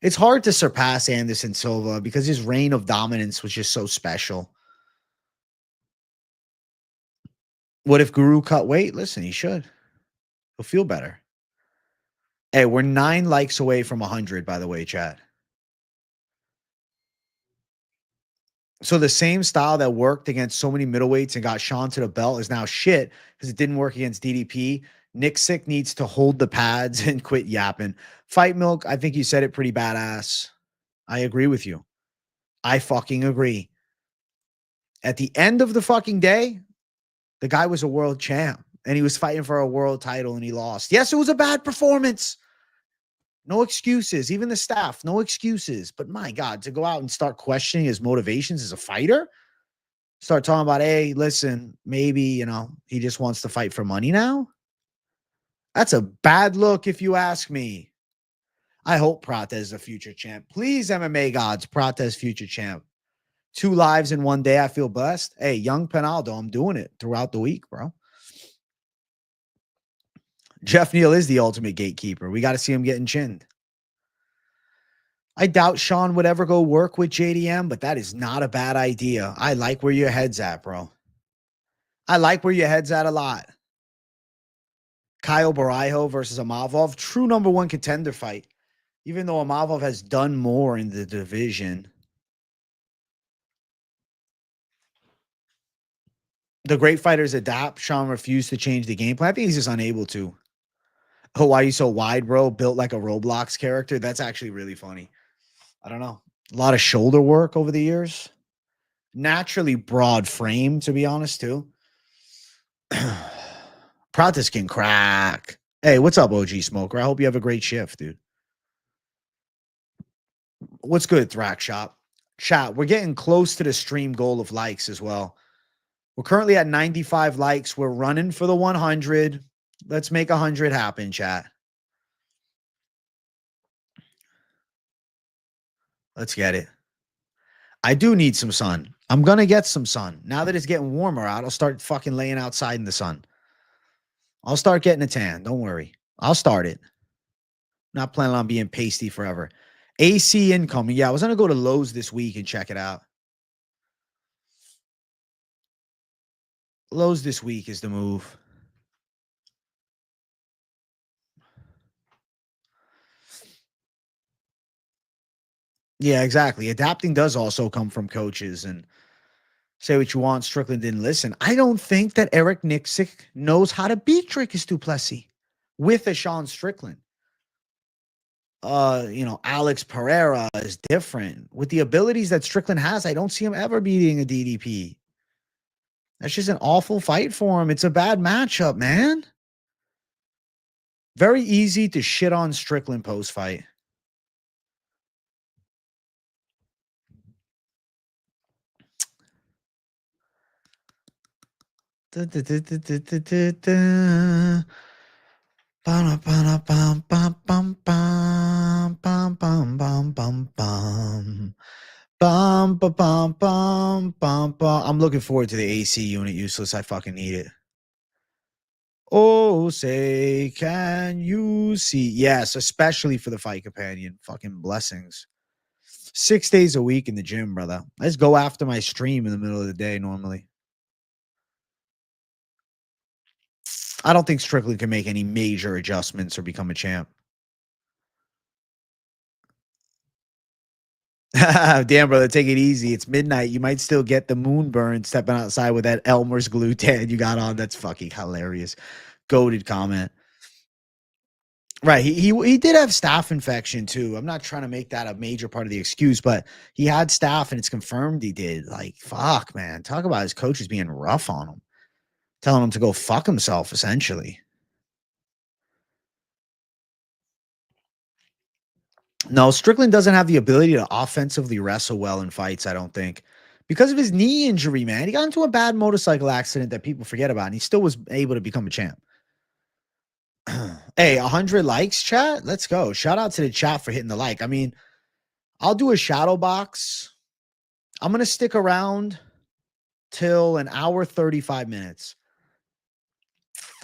It's hard to surpass Anderson Silva because his reign of dominance was just so special. What if Guru cut weight? Listen, he should. He'll feel better. Hey, we're 9 likes away from 100, by the way, chat. So the same style that worked against so many middleweights and got Sean to the belt is now shit because it didn't work against DDP. Nicksick needs to hold the pads and quit yapping. Fight Milk, I think you said it pretty badass. I agree with you. I fucking agree. At the end of the fucking day, the guy was a world champ and he was fighting for a world title and he lost. Yes, it was a bad performance. No excuses. Even the staff, no excuses. But my God, to go out and start questioning his motivations as a fighter, Start talking about, hey, listen, maybe, you know, he just wants to fight for money now. That's a bad look if you ask me. I hope Prata is the future champ. Please, MMA gods, Prata is future champ. 2 lives in one day. I feel blessed. Hey, young Penaldo, I'm doing it throughout the week, bro. Jeff Neal is the ultimate gatekeeper. We got to see him getting chinned. I doubt Sean would ever go work with JDM, but that is not a bad idea. I like where your head's at, bro. I like where your head's at a lot. Kyle Barajo versus Amavov. True #1 contender fight. Even though Amavov has done more in the division. The great fighters adapt. Sean refused to change the game plan. I think he's just unable to. Oh, why are you so wide, bro? Built like a Roblox character. That's actually really funny. I don't know. A lot of shoulder work over the years. Naturally broad frame, to be honest, too. Pratis can crack. Hey, what's up, OG Smoker? I hope you have a great shift, dude. What's good, Thrack Shop? Chat, we're getting close to the stream goal of likes as well. We're currently at 95 likes. We're running for the 100. Let's make 100 happen, chat. Let's get it. I do need some sun. I'm going to get some sun. Now that it's getting warmer out, I'll start fucking laying outside in the sun. I'll start getting a tan. Don't worry. I'll start it. Not planning on being pasty forever. AC incoming. Yeah, I was going to go to Lowe's this week and check it out. Lowe's this week is the move. Yeah, exactly. Adapting does also come from coaches, and say what you want. Strickland didn't listen. I don't think that Eric Nicksick knows how to beat Dricus du Plessis with a Sean Strickland. Alex Pereira is different. With the abilities that Strickland has, I don't see him ever beating a DDP. That's just an awful fight for him. It's a bad matchup, man. Very easy to shit on Strickland post-fight. Bum, bum, bum, bum, bum, bum, bum, bum, bum, bum, bum. Bum, ba, bum, bum, bum, bum. I'm looking forward to the AC unit, useless. I fucking need it. Oh, say, can you see? Yes, especially for the fight companion. Fucking blessings. 6 days a week in the gym, brother. Let's go after my stream in the middle of the day normally. I don't think Strickland can make any major adjustments or become a champ. Damn, brother, take it easy. It's midnight. You might still get the moon burn stepping outside with that Elmer's glue tan you got on. That's fucking hilarious. Goated comment. Right. He did have staph infection too. I'm not trying to make that a major part of the excuse, but he had staph and it's confirmed he did. Like, fuck, man. Talk about his coaches being rough on him. Telling him to go fuck himself, essentially. No, Strickland doesn't have the ability to offensively wrestle well in fights, I don't think. Because of his knee injury, man. He got into a bad motorcycle accident that people forget about, and he still was able to become a champ. Hey, 100 likes, chat? Let's go. Shout out to the chat for hitting the like. I mean, I'll do a shadow box. I'm going to stick around till an hour, 35 minutes.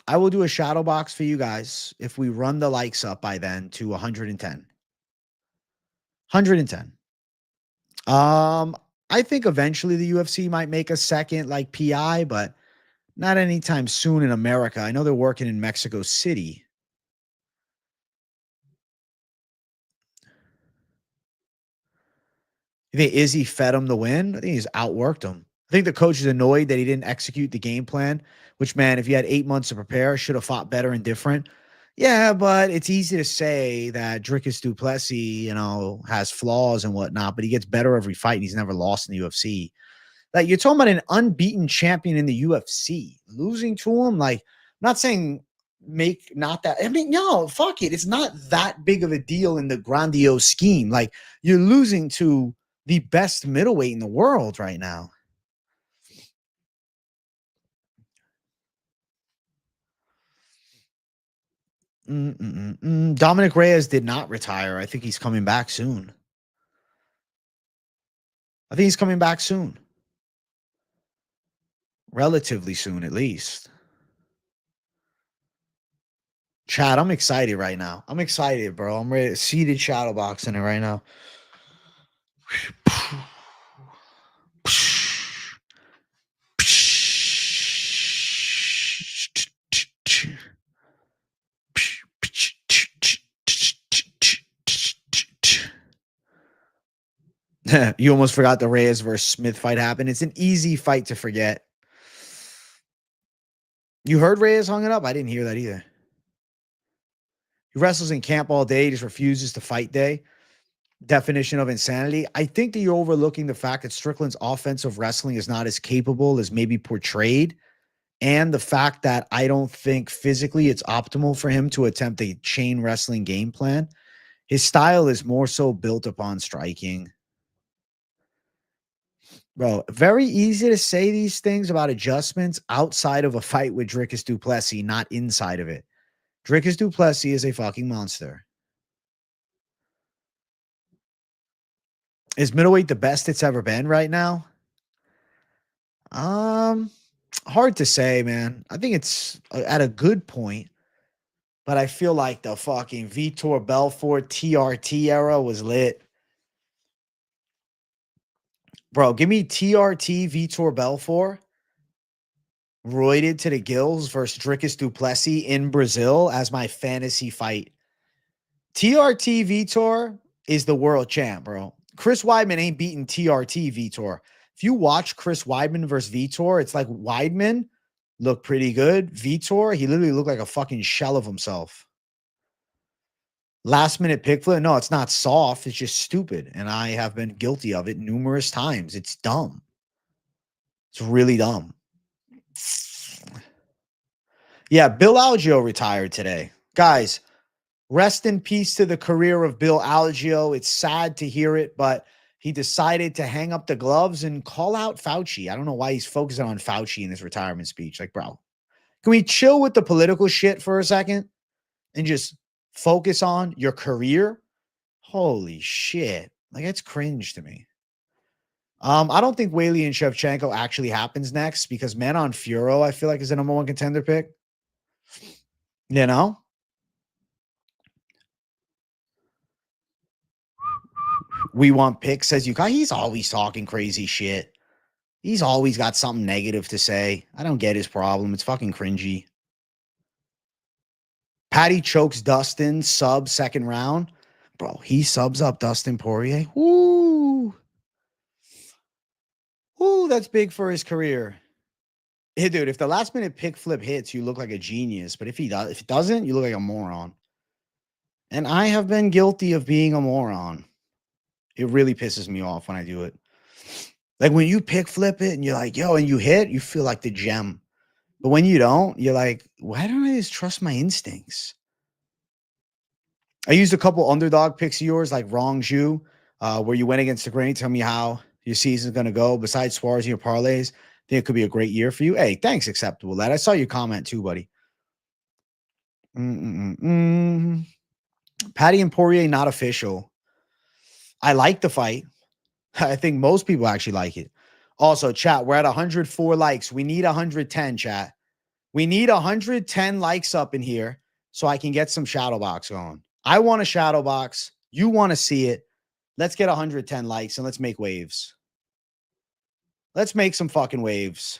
I will do a shadow box for you guys if we run the likes up by then to 110. 110. I think eventually the UFC might make a second like PI, but not anytime soon in America. I know they're working in Mexico City. You think Izzy fed him the win? I think he's outworked him. I think the coach is annoyed that he didn't execute the game plan, which, man, if you had 8 months to prepare, should have fought better and different. Yeah, but it's easy to say that Dricus du Plessis, has flaws and whatnot, but he gets better every fight and he's never lost in the UFC. Like, you're talking about an unbeaten champion in the UFC. Losing to him, like, I'm not saying not that. I mean, no, fuck it. It's not that big of a deal in the grandiose scheme. Like, you're losing to the best middleweight in the world right now. Dominic Reyes did not retire. I think he's coming back soon. Relatively soon, at least. Chad, I'm excited right now. I'm excited, bro. I'm ready. Seated shadow boxing it right now. You almost forgot the Reyes versus Smith fight happened. It's an easy fight to forget. You heard Reyes hung it up? I didn't hear that either. He wrestles in camp all day, just refuses to fight day. Definition of insanity. I think that you're overlooking the fact that Strickland's offensive wrestling is not as capable as maybe portrayed, and the fact that I don't think physically it's optimal for him to attempt a chain wrestling game plan. His style is more so built upon striking. Bro, very easy to say these things about adjustments outside of a fight with Dricus du Plessis, not inside of it. Dricus du Plessis is a fucking monster. Is middleweight the best it's ever been right now? Hard to say, man. I think it's at a good point, but I feel like the fucking Vitor Belfort TRT era was lit. Bro, give me TRT Vitor Belfort roided to the gills versus Dricus du Plessis in Brazil as my fantasy fight. TRT Vitor is the world champ, bro. Chris Weidman ain't beating TRT Vitor. If you watch Chris Weidman versus Vitor, it's like Weidman looked pretty good. Vitor, he literally looked like a fucking shell of himself. Last minute pick flip. No, it's not soft. It's just stupid. And I have been guilty of it numerous times. It's dumb. It's really dumb. Yeah, Bill Algeo retired today. Guys, rest in peace to the career of Bill Algeo. It's sad to hear it, but he decided to hang up the gloves and call out Fauci. I don't know why he's focusing on Fauci in his retirement speech. Like, bro, can we chill with the political shit for a second and just focus on your career? Holy shit. Like, it's cringe to me. I don't think Whaley and Shevchenko actually happens next because Manon Fiorot, I feel like, is the number one contender pick. You know? We want picks, says you. He's always talking crazy shit. He's always got something negative to say. I don't get his problem. It's fucking cringy. Paddy chokes Dustin, sub second round. Bro, he subs up Dustin Poirier. Woo. Woo, that's big for his career. Hey, dude, if the last minute pick flip hits, you look like a genius. But if it doesn't, you look like a moron. And I have been guilty of being a moron. It really pisses me off when I do it. Like when you pick flip it and you're like, yo, and you hit, you feel like the gem. But when you don't, you're like, why don't I just trust my instincts? I used a couple underdog picks of yours, like Wrong Zhu, where you went against the grain. Tell me how your season's going to go. Besides Suarez and your parlays, I think it could be a great year for you. Hey, thanks, acceptable, lad. I saw your comment too, buddy. Paddy and Porier, not official. I like the fight. I think most people actually like it. Also, chat, we're at 104 likes. We need 110, chat. We need 110 likes up in here so I can get some shadow box going. I want a shadow box. You want to see it. Let's get 110 likes and let's make waves. Let's make some fucking waves.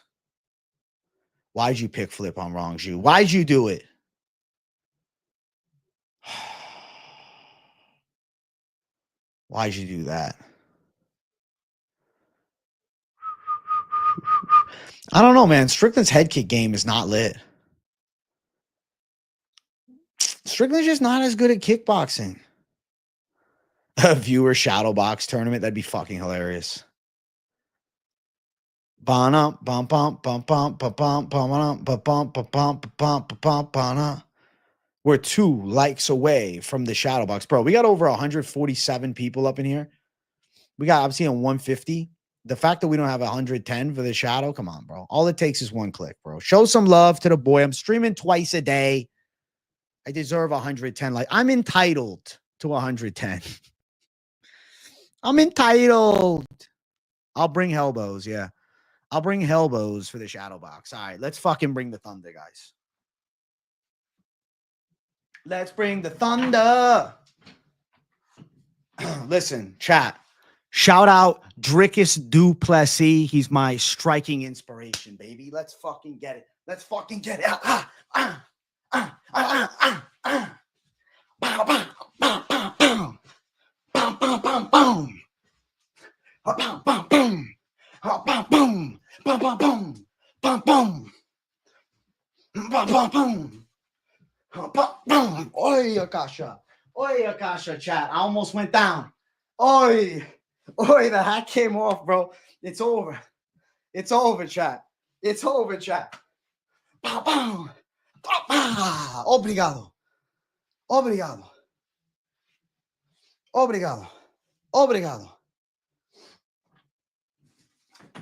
Why'd you pick flip on Wrong Zhu? Why'd you do it? Why'd you do that? I don't know, man. Strickland's head kick game is not lit. Strickland's just not as good at kickboxing. A viewer shadow box tournament, that'd be fucking hilarious. We're 2 likes away from the shadow box. Bro, we got over 147 people up in here. I'm seeing 150. The fact that we don't have 110 for the shadow, come on, bro. All it takes is one click, bro. Show some love to the boy. I'm streaming twice a day. I deserve 110. Like, I'm entitled to 110. I'm entitled. I'll bring Hellbows, yeah. I'll bring Hellbows for the shadow box. All right, let's fucking bring the thunder, guys. Let's bring the thunder. Listen, chat. Shout out Dricus du Plessis. He's my striking inspiration, baby. Let's fucking get it. Let's fucking get it. Oi, Akasha. Oi, Akasha, chat. I almost went down. Oi. Oi, the hat came off, bro. It's over. It's over, chat. It's over, chat. Obrigado. Obrigado. Obrigado. Obrigado.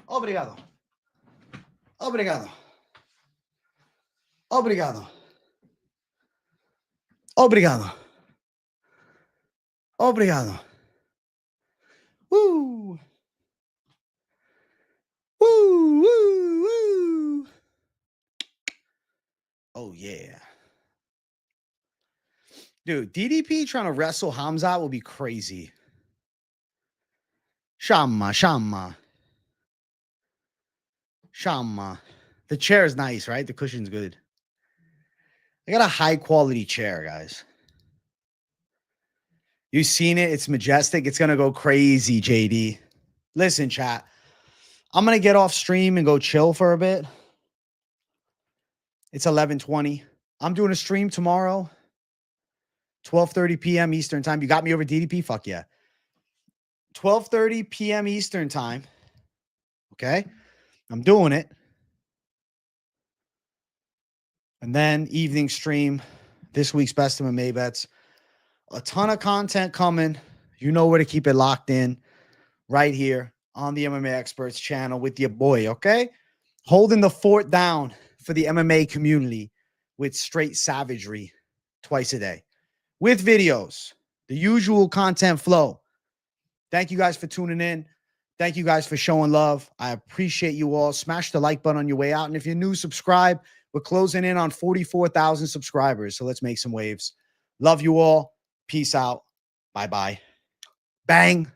Obrigado. Obrigado. Obrigado. Obrigado. Obrigado. Woo. Woo, woo, woo. Oh, yeah. Dude, DDP trying to wrestle Hamzat will be crazy. Shamma. The chair is nice, right? The cushion's good. I got a high quality chair, guys. You've seen it. It's majestic. It's going to go crazy, JD. Listen, chat. I'm going to get off stream and go chill for a bit. It's 11:20. I'm doing a stream tomorrow. 12:30 p.m. Eastern time. You got me over DDP? Fuck yeah. 12:30 p.m. Eastern time. Okay. I'm doing it. And then evening stream. This week's best MMA bets. A ton of content coming. You know where to keep it locked in. Right here on the MMA Experts channel with your boy, okay? Holding the fort down for the MMA community with straight savagery twice a day. With videos. The usual content flow. Thank you guys for tuning in. Thank you guys for showing love. I appreciate you all. Smash the like button on your way out. And if you're new, subscribe. We're closing in on 44,000 subscribers. So let's make some waves. Love you all. Peace out. Bye-bye. Bang.